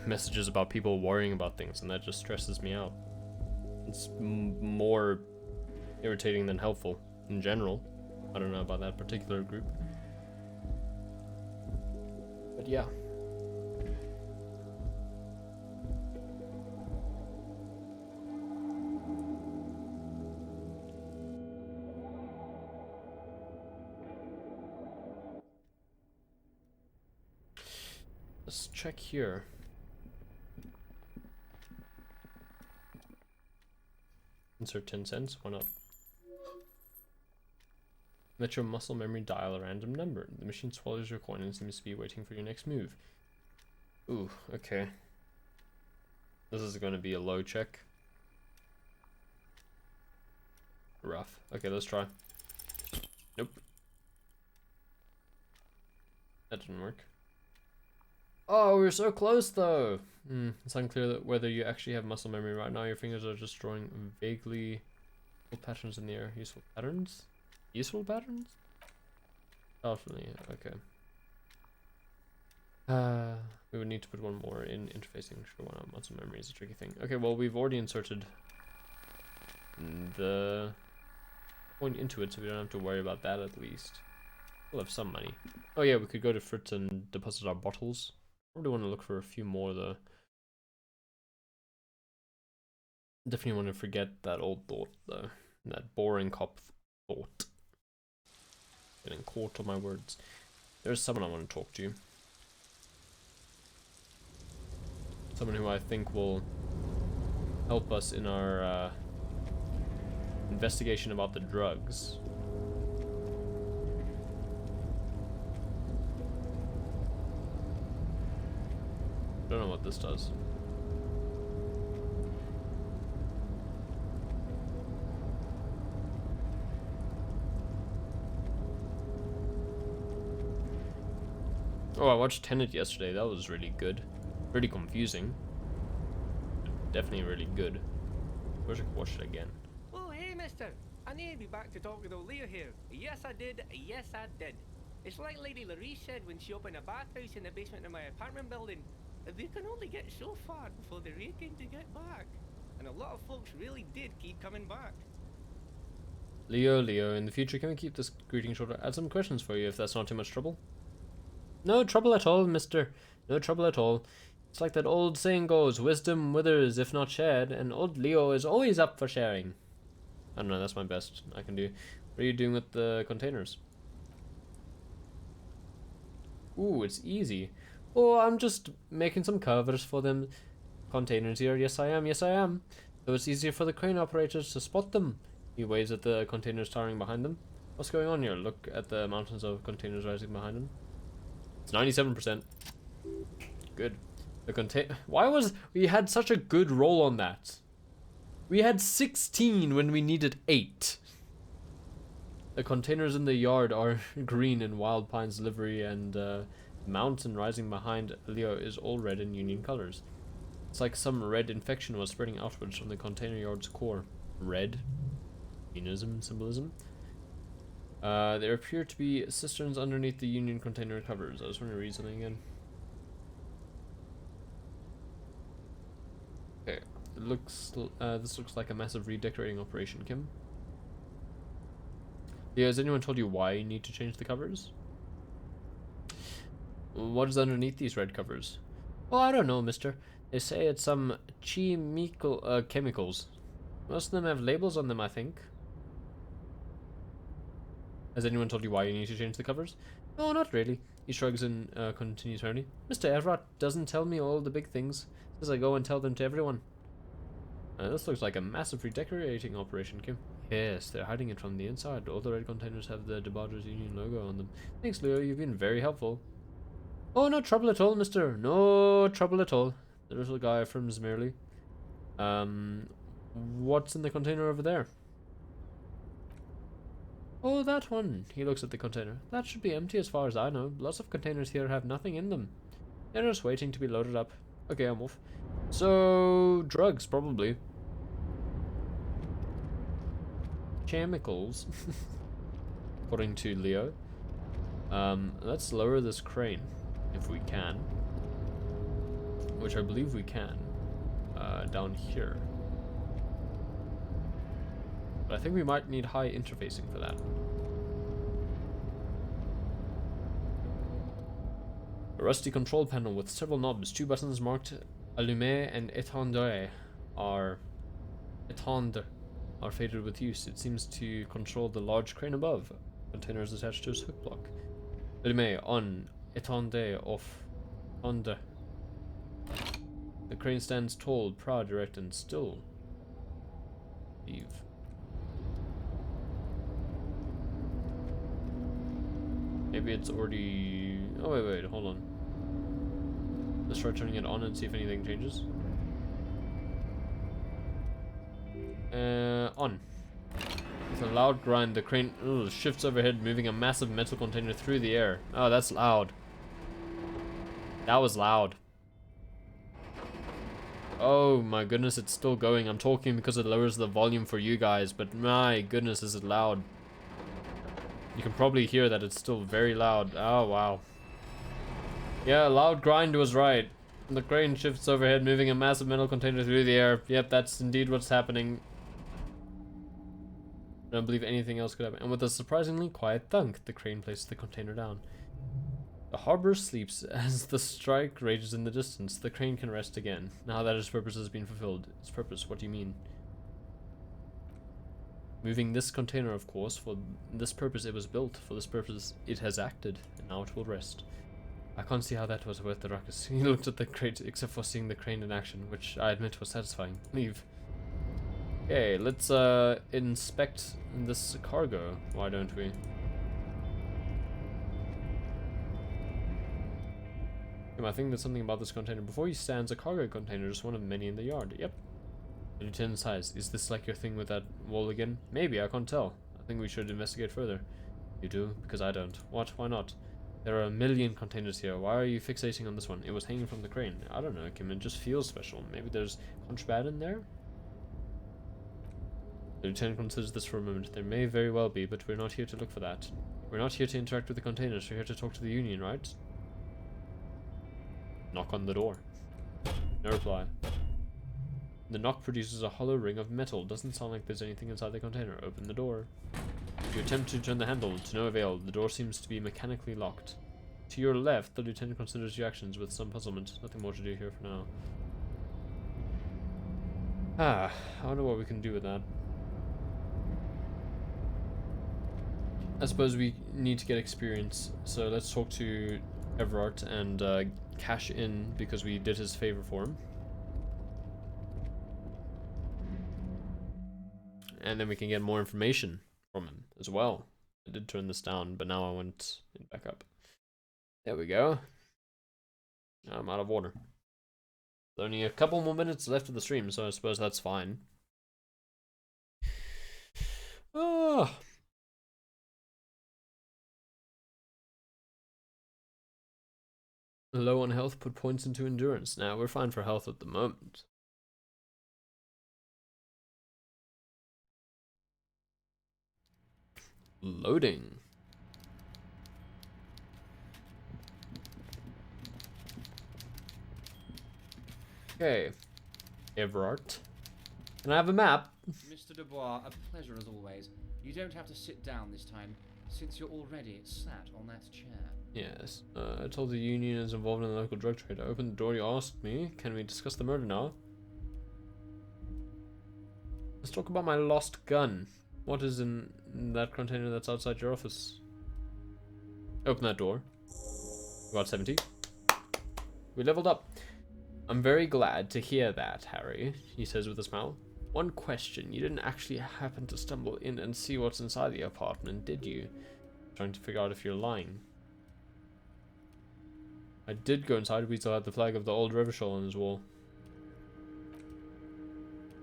messages about people worrying about things, and that just stresses me out. It's more irritating than helpful in general. I don't know about that particular group. But yeah. Let's check here. Insert 10 cents, why not? Let your muscle memory dial a random number. The machine swallows your coin and seems to be waiting for your next move. Ooh, okay. This is going to be a low check. Rough. Okay, let's try. Nope. That didn't work. Oh, we're so close though. It's unclear that whether you actually have muscle memory right now. Your fingers are just drawing vaguely patterns in the air. Useful patterns? Useful patterns? Definitely, okay. We would need to put one more in interfacing. Sure, why not? Muscle memory is a tricky thing. Okay, well, we've already inserted the point into it, so we don't have to worry about that at least. We'll have some money. Oh yeah, we could go to Fritz and deposit our bottles. Probably want to look for a few more though. Definitely want to forget that old thought though. That boring cop thought. Getting caught on my words. There's someone I want to talk to. Someone who I think will help us in our investigation about the drugs. I don't this does. Oh, I watched Tenet yesterday. That was really good. Pretty confusing. But definitely really good. I wish I could watch it again. Oh, hey, mister. I need to be back to talk with old Leah here. Yes, I did. Yes, I did. It's like Lady Larisse said when she opened a bathhouse in the basement of my apartment building. They can only get so far before they're aching to get back. And a lot of folks really did keep coming back. Leo, in the future, can we keep this greeting shorter? I had some questions for you if that's not too much trouble. No trouble at all, mister. No trouble at all. It's like that old saying goes, wisdom withers if not shared, and old Leo is always up for sharing. I don't know, that's my best I can do. What are you doing with the containers? Ooh, it's easy. Oh, I'm just making some covers for them containers here. Yes, I am. Yes, I am. So it's easier for the crane operators to spot them. He waves at the containers towering behind them. What's going on here? Look at the mountains of containers rising behind them. It's 97%. Good. The Why was we had such a good roll on that? We had 16 when we needed 8. The containers in the yard are green in Wild Pine's livery, and the mountain rising behind Leo is all red in Union colors. It's like some red infection was spreading outwards from the container yard's core. Red? Unionism symbolism? There appear to be cisterns underneath the Union container covers. I just want to read something again. Okay. This looks like a massive redecorating operation, Kim. Yeah, has anyone told you why you need to change the covers? What is underneath these red covers? Oh, I don't know, mister. They say it's some chemicals. Most of them have labels on them, I think. Has anyone told you why you need to change the covers? No, not really. He shrugs and continues hurriedly. Mr. Everett doesn't tell me all the big things. Says I go and tell them to everyone. This looks like a massive redecorating operation, Kim. Yes, they're hiding it from the inside. All the red containers have the DeBarger's Union logo on them. Thanks, Leo. You've been very helpful. Oh, no trouble at all, mister. No trouble at all. The little guy from Zmerly. What's in the container over there? Oh, that one. He looks at the container. That should be empty as far as I know. Lots of containers here have nothing in them. They're just waiting to be loaded up. Okay, I'm off. So, drugs, probably. Chemicals. According to Leo. Let's lower this crane, if we can. Which I believe we can. Down here. But I think we might need high interfacing for that. A rusty control panel with several knobs, 2 buttons marked Allumer and Éteindre are faded with use. It seems to control the large crane above. Container is attached to a hook block. Allumer on, Éteindre off, under. The crane stands tall, proud, erect, and still. Leave. Maybe it's already... Oh, wait, hold on. Let's try turning it on and see if anything changes. On. With a loud grind, the crane shifts overhead, moving a massive metal container through the air. Oh, that's loud. That was loud. Oh my goodness, it's still going. I'm talking because it lowers the volume for you guys, but my goodness, is it loud. You can probably hear that it's still very loud. Oh, wow. Yeah, loud grind was right. The crane shifts overhead, moving a massive metal container through the air. Yep, that's indeed what's happening. I don't believe anything else could happen. And with a surprisingly quiet thunk, the crane places the container down. The harbor sleeps as the strike rages in the distance. The crane can rest again. Now that its purpose has been fulfilled. Its purpose, what do you mean? Moving this container, of course. For this purpose it was built. For this purpose it has acted. And now it will rest. I can't see how that was worth the ruckus. He looked at the crate, except for seeing the crane in action, which I admit was satisfying. Leave. Okay, let's inspect this cargo. Why don't we? I think there's something about this container. Before you stands a cargo container, just one of many in the yard. Yep. The lieutenant sighs. Is this like your thing with that wall again? Maybe, I can't tell. I think we should investigate further. You do? Because I don't. What? Why not? There are a million containers here. Why are you fixating on this one? It was hanging from the crane. I don't know, Kim. It just feels special. Maybe there's contraband in there? The lieutenant considers this for a moment. There may very well be, but we're not here to look for that. We're not here to interact with the containers. We're here to talk to the Union, right? Knock on the door. No reply. The knock produces a hollow ring of metal. Doesn't sound like there's anything inside the container. Open the door. You attempt to turn the handle, to no avail. The door seems to be mechanically locked. To your left, the lieutenant considers your actions with some puzzlement. Nothing more to do here for now. I wonder what we can do with that. I suppose we need to get experience, so let's talk to Everard and cash in because we did his favor for him. And then we can get more information from him as well. I did turn this down, but now I want it back up. There we go. I'm out of water. There's only a couple more minutes left of the stream, so I suppose that's fine. Ah. Low on health, put points into endurance. Now we're fine for health at the moment. Loading. Okay. Everard. Can I have a map? Mr. Dubois, a pleasure as always. You don't have to sit down this time, since you're already sat on that chair. Yes. I told the Union is involved in the local drug trade. I opened the door, you asked me. Can we discuss the murder now? Let's talk about my lost gun. What is in that container that's outside your office? Open that door. Got 70. We leveled up. I'm very glad to hear that, Harry, he says with a smile. One question, you didn't actually happen to stumble in and see what's inside the apartment, did you? Trying to figure out if you're lying. I did go inside. Weasel had the flag of the old Revachol on his wall.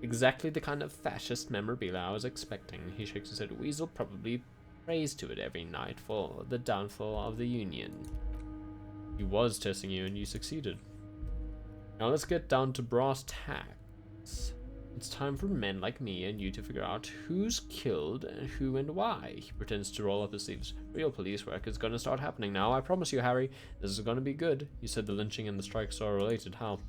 Exactly the kind of fascist memorabilia I was expecting. He shakes his head. Weasel probably prays to it every night for the downfall of the Union. He was testing you and you succeeded. Now let's get down to brass tacks. It's time for men like me and you to figure out who's killed and who and why. He pretends to roll up his sleeves. Real police work is going to start happening now. I promise you, Harry. This is going to be good. You said the lynching and the strikes are related. How?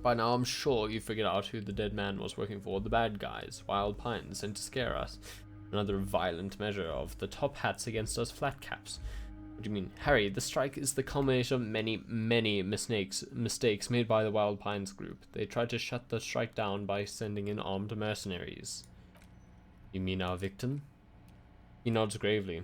By now, I'm sure you figured out who the dead man was working for. The bad guys. Wild Pines sent to scare us. Another violent measure of the top hats against us flat caps. What do you mean? Harry, the strike is the culmination of many mistakes made by the Wild Pines group. They tried to shut the strike down by sending in armed mercenaries. You mean our victim? He nods gravely.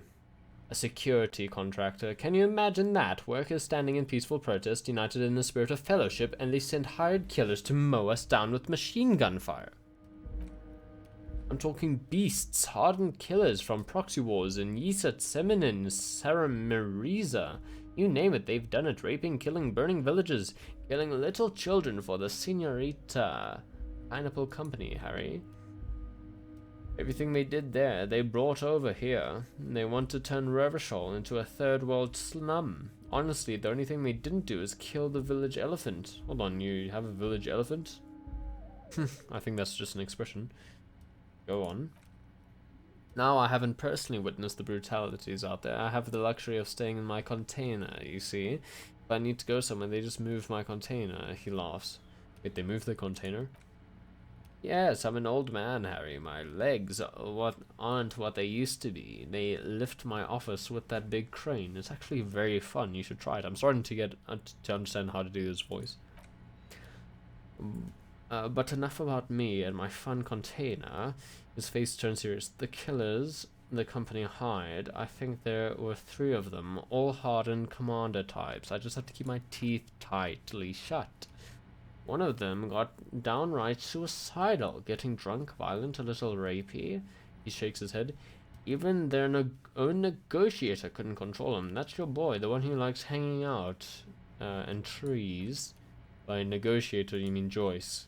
A security contractor. Can you imagine that? Workers standing in peaceful protest, united in the spirit of fellowship, and they sent hired killers to mow us down with machine gun fire. I'm talking beasts, hardened killers from proxy wars in Yisat, Seminin, Saramiriza. You name it, they've done it. Raping, killing, burning villages, killing little children for the Senorita Pineapple Company, Harry. Everything they did there, they brought over here. They want to turn Revachol into a third world slum. Honestly, the only thing they didn't do is kill the village elephant. Hold on, you have a village elephant? I think that's just an expression. Go on. Now, I haven't personally witnessed the brutalities out there. I have the luxury of staying in my container, you see. If I need to go somewhere, they just move my container. He laughs. Wait, they move the container? Yes, I'm an old man, Harry. My legs aren't what they used to be. They lift my office with that big crane. It's actually very fun. You should try it. I'm starting to get to understand how to do this voice. But enough about me and my fun container. His face turns serious. The killers the company hired, I think there were 3 of them, all hardened commander types. I just have to keep my teeth tightly shut. One of them got downright suicidal, getting drunk, violent, a little rapey. He shakes his head. Even their own negotiator couldn't control him. That's your boy, the one who likes hanging out and trees. By negotiator, you mean Joyce.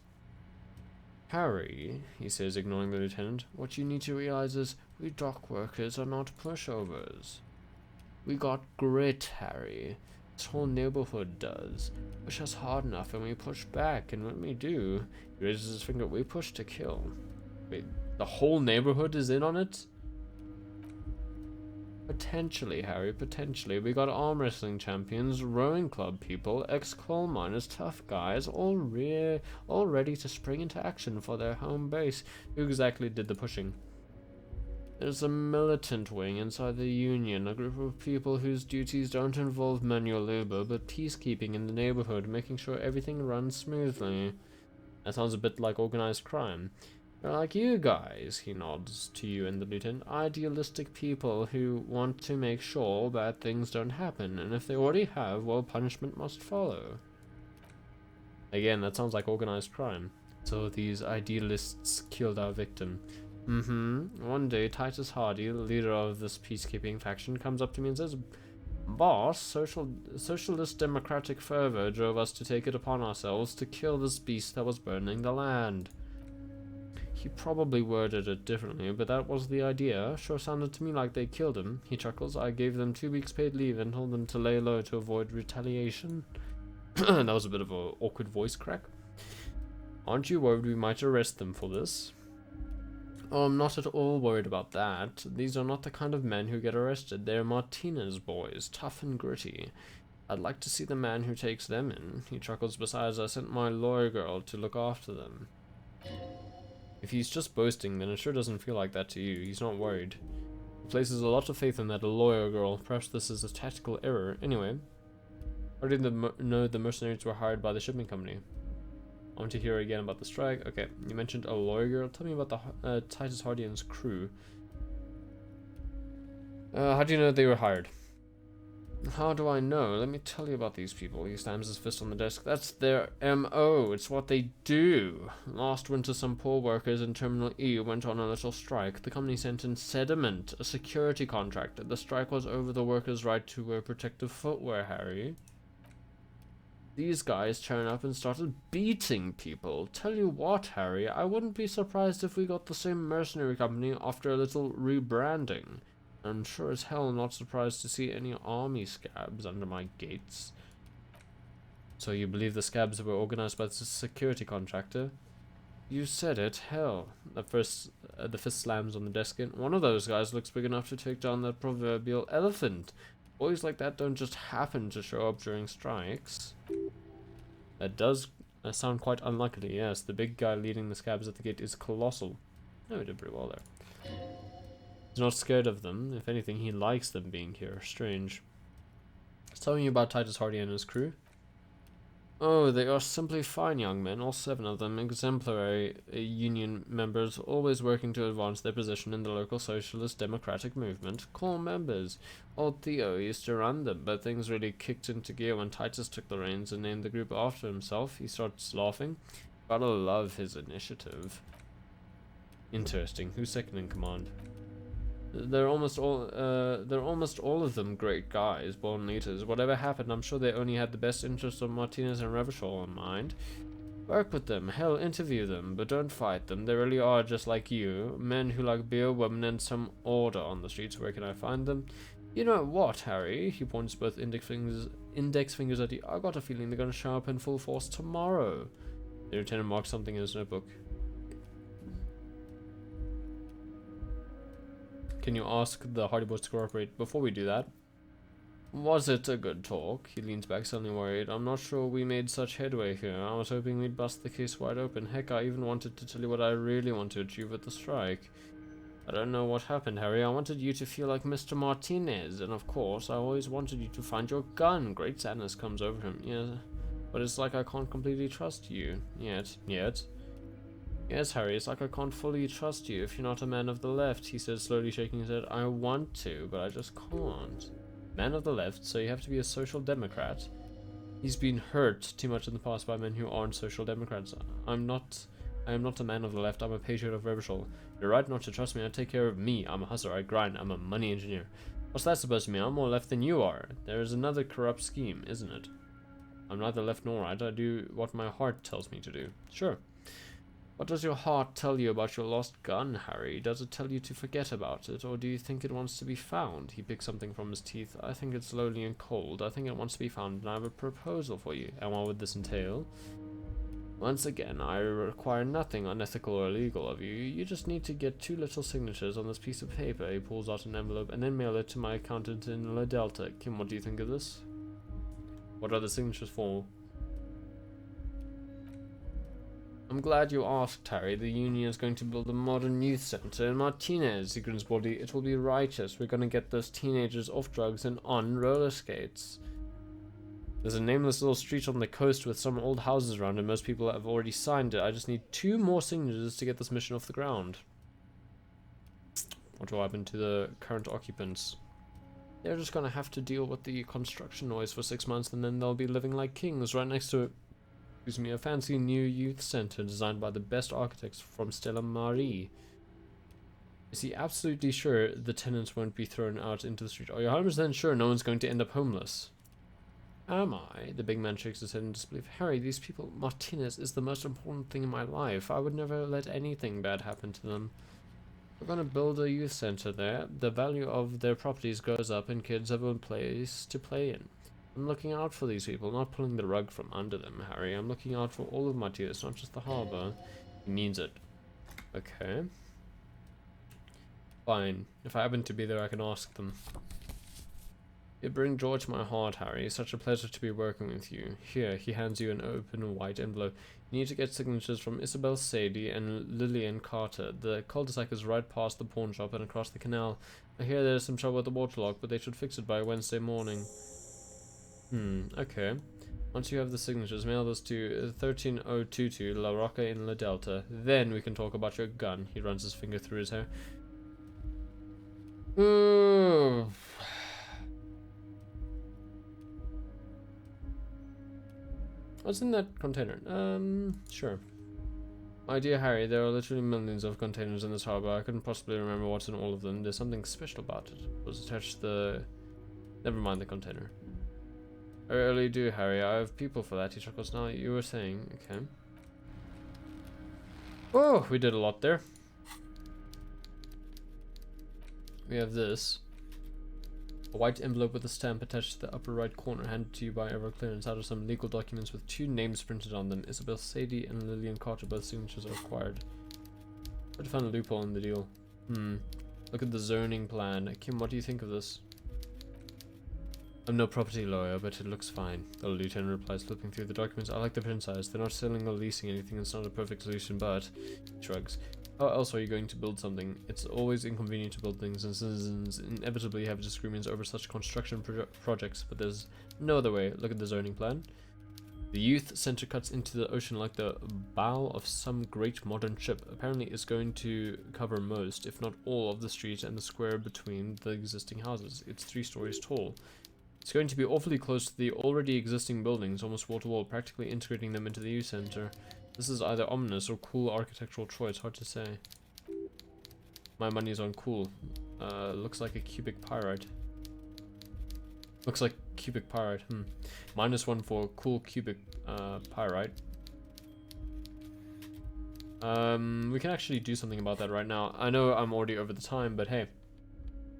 Harry, he says, ignoring the lieutenant, what you need to realize is we dock workers are not pushovers. We got grit, Harry. This whole neighborhood does. Push us hard enough and we push back, and when we do, he raises his finger, we push to kill. Wait, the whole neighborhood is in on it? Potentially, Harry, potentially. We got arm wrestling champions, rowing club people, ex-coal miners, tough guys, all ready to spring into action for their home base. Who exactly did the pushing? There's a militant wing inside the Union, a group of people whose duties don't involve manual labor, but peacekeeping in the neighborhood, making sure everything runs smoothly. That sounds a bit like organized crime. They're like you guys, he nods to you and the lieutenant, idealistic people who want to make sure bad things don't happen, and if they already have, well, punishment must follow. Again, that sounds like organized crime. So these idealists killed our victim. One day, Titus Hardy, the leader of this peacekeeping faction, comes up to me and says, Boss, socialist democratic fervor drove us to take it upon ourselves to kill this beast that was burning the land. He probably worded it differently, but that was the idea. Sure sounded to me like they killed him. He chuckles. I gave them 2 weeks paid leave and told them to lay low to avoid retaliation. That was a bit of an awkward voice crack. Aren't you worried we might arrest them for this? Oh, I'm not at all worried about that. These are not the kind of men who get arrested. They're Martinez boys, tough and gritty. I'd like to see the man who takes them in. He chuckles. Besides, I sent my lawyer girl to look after them. If he's just boasting, then it sure doesn't feel like that to you. He's not worried. He places a lot of faith in that lawyer girl. Perhaps this is a tactical error. Anyway, how did know the mercenaries were hired by the shipping company? I want to hear again about the strike. Okay, you mentioned a lawyer girl. Tell me about the Titus Hardy and his crew. How do you know they were hired? How do I know? Let me tell you about these people. He slams his fist on the desk. That's their M.O. It's what they do. Last winter, some poor workers in Terminal E went on a little strike. The company sent in sediment, a security contract. The strike was over the workers' right to wear protective footwear, Harry. These guys turned up and started beating people. Tell you what, Harry, I wouldn't be surprised if we got the same mercenary company after a little rebranding. I'm sure as hell not surprised to see any army scabs under my gates. So you believe the scabs were organized by the security contractor? You said it, hell. The fist slams on the desk again. One of those guys looks big enough to take down that proverbial elephant. Boys like that don't just happen to show up during strikes. That does sound quite unlikely, yes. The big guy leading the scabs at the gate is colossal. No, he did pretty well there. He's not scared of them. If anything, he likes them being here. Strange. Tell me about Titus Hardy and his crew. Oh, they are simply fine young men, all 7 of them, exemplary union members, always working to advance their position in the local socialist democratic movement. Core members. Old Theo used to run them, but things really kicked into gear when Titus took the reins and named the group after himself. He starts laughing. Gotta love his initiative. Interesting. Who's second in command? They're almost all of them great guys, born leaders. Whatever happened, I'm sure they only had the best interests of Martinez and Revachol in mind. Work with them, hell, interview them, but don't fight them. They really are just like you, men who like beer, women, and some order on the streets. Where can I find them? You know what, Harry? He points both index fingers at you. I got a feeling they're gonna show up in full force tomorrow. The lieutenant marks something in his notebook. Can you ask the Hardy Boys to cooperate? Before we do that, was it a good talk? He leans back, suddenly worried. I'm not sure we made such headway here. I was hoping we'd bust the case wide open. Heck, I even wanted to tell you what I really want to achieve with the strike. I don't know what happened, Harry. I wanted you to feel like Mr. Martinez, and of course, I always wanted you to find your gun. Great sadness comes over him. Yeah, but it's like I can't completely trust you. Yet. Yes, Harry, it's like I can't fully trust you if you're not a man of the left, he says, slowly shaking his head. I want to, but I just can't. Man of the left, so you have to be a social democrat? He's been hurt too much in the past by men who aren't social democrats. I am not a man of the left, I'm a patriot of Revachol. You're right not to trust me, I take care of me. I'm a hustler, I grind, I'm a money engineer. What's that supposed to mean? I'm more left than you are. There is another corrupt scheme, isn't it? I'm neither left nor right. I do what my heart tells me to do. Sure. What does your heart tell you about your lost gun, Harry? Does it tell you to forget about it, or do you think it wants to be found? He picks something from his teeth. I think it's lonely and cold. I think it wants to be found, and I have a proposal for you. And what would this entail? Once again, I require nothing unethical or illegal of you. You just need to get 2 little signatures on this piece of paper. He pulls out an envelope and then mail it to my accountant in La Delta. Kim, what do you think of this? What are the signatures for? I'm glad you asked, Harry. The Union is going to build a modern youth center in Martinez. He grins broadly. It will be righteous. We're going to get those teenagers off drugs and on roller skates. There's a nameless little street on the coast with some old houses around it. Most people have already signed it. I just need 2 more signatures to get this mission off the ground. What will happen to the current occupants? They're just going to have to deal with the construction noise for 6 months, and then they'll be living like kings right next to, excuse me, a fancy new youth center designed by the best architects from Stella Marie. Is he absolutely sure the tenants won't be thrown out into the street? Are you 100% sure no one's going to end up homeless? Am I? The big man shakes his head in disbelief. Harry, these people, Martinez is the most important thing in my life. I would never let anything bad happen to them. We're gonna build a youth center there. The value of their properties goes up and kids have a place to play in. I'm looking out for these people, not pulling the rug from under them, Harry. I'm looking out for all of Martinez, not just the harbor. He means it. Okay. Fine. If I happen to be there, I can ask them. You bring joy to my heart, Harry. It's such a pleasure to be working with you. Here, he hands you an open white envelope. You need to get signatures from Isabel Sadie and Lillian Carter. The cul-de-sac is right past the pawn shop and across the canal. I hear there's some trouble with the waterlock, but they should fix it by Wednesday morning. Okay. Once you have the signatures, mail this to 13022 La Rocca in La Delta. Then we can talk about your gun. He runs his finger through his hair. Ooh. What's in that container? Sure. My dear Harry, there are literally millions of containers in this harbor. I couldn't possibly remember what's in all of them. There's something special about it. It was attached to the... Never mind the container. I really do, Harry. I have people for that. He chuckles. Now, you were saying... Okay. Oh, we did a lot there. We have this. A white envelope with a stamp attached to the upper right corner, handed to you by Everclearance. Out of some legal documents with 2 names printed on them. Isabel Sadie and Lillian Carter, both signatures are required. Try to find a loophole in the deal. Look at the zoning plan. Kim, what do you think of this? I'm no property lawyer, but it looks fine. The lieutenant replies, flipping through the documents. I like the print size. They're not selling or leasing anything. It's not a perfect solution, but... He shrugs. How else are you going to build something? It's always inconvenient to build things, and citizens inevitably have disagreements over such construction projects, but there's no other way. Look at the zoning plan. The youth center cuts into the ocean like the bow of some great modern ship. Apparently it's going to cover most, if not all, of the street and the square between the existing houses. It's 3 stories tall. It's going to be awfully close to the already existing buildings, almost wall to wall, practically integrating them into the youth center. This is either ominous or cool architectural choice, hard to say. My money's on cool. Looks like a cubic pyrite. Looks like cubic pyrite, -1 for cool cubic pyrite. We can actually do something about that right now. I know I'm already over the time, but hey.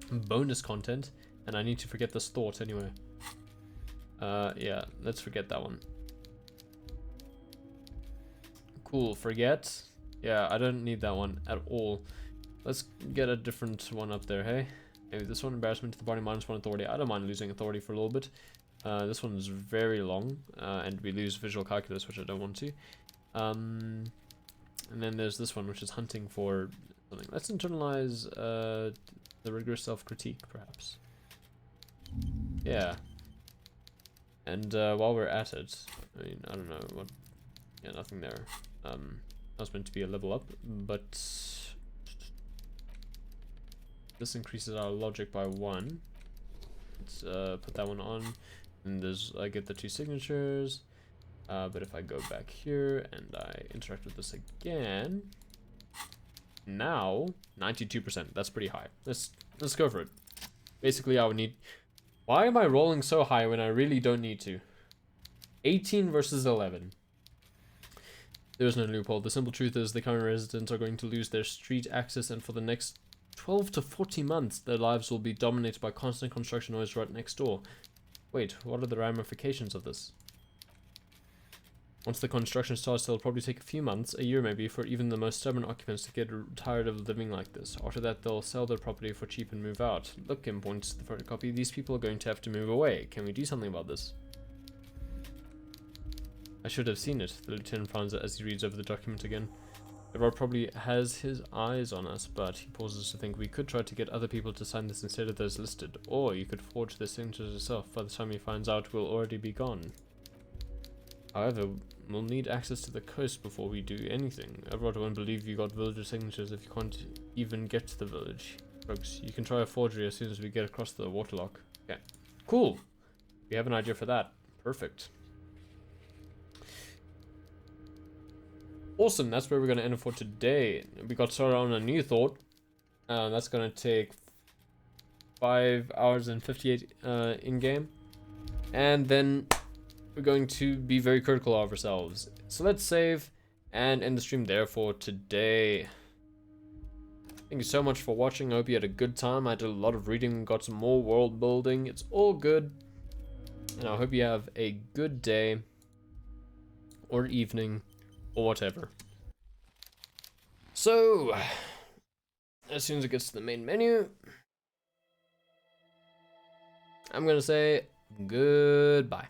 Bonus content, and I need to forget this thought anyway. Yeah, let's forget that one. Cool, forget. Yeah, I don't need that one at all. Let's get a different one up there, hey? Maybe this one, embarrassment to the party, -1 authority. I don't mind losing authority for a little bit. This one is very long, and we lose visual calculus, which I don't want to. And then there's this one, which is hunting for something. Let's internalize the rigorous self-critique, perhaps. Yeah. And while we're at it, I mean, I don't know what. Yeah, nothing there. That was meant to be a level up, but this increases our logic by 1. Let's put that one on, and there's I get the 2 signatures. But if I go back here and I interact with this again, now 92%. That's pretty high. Let's go for it. Basically, I would need. Why am I rolling so high when I really don't need to? 18 versus 11. There is no loophole. The simple truth is the current residents are going to lose their street access, and for the next 12 to 40 months, their lives will be dominated by constant construction noise right next door. Wait, what are the ramifications of this? Once the construction starts, it'll probably take a few months, a year maybe, for even the most stubborn occupants to get tired of living like this. After that, they'll sell their property for cheap and move out. Look, Kim points to the photocopy. These people are going to have to move away. Can we do something about this? I should have seen it, the lieutenant finds it as he reads over the document again. Edward probably has his eyes on us, but he pauses to think we could try to get other people to sign this instead of those listed. Or you could forge the signatures yourself. By the time he finds out, we'll already be gone. However, we'll need access to the coast before we do anything. Everyone won't believe you got villager signatures if you can't even get to the village. Folks, you can try a forgery as soon as we get across the waterlock. Okay, cool. We have an idea for that. Perfect. Awesome, that's where we're going to end it for today. We got started on a new thought. That's going to take 5 hours and 58 in-game. And then we're going to be very critical of ourselves. So let's save and end the stream there for today. Thank you so much for watching. I hope you had a good time. I did a lot of reading, got some more world building. It's all good. And I hope you have a good day or evening or whatever. So, as soon as it gets to the main menu, I'm going to say goodbye.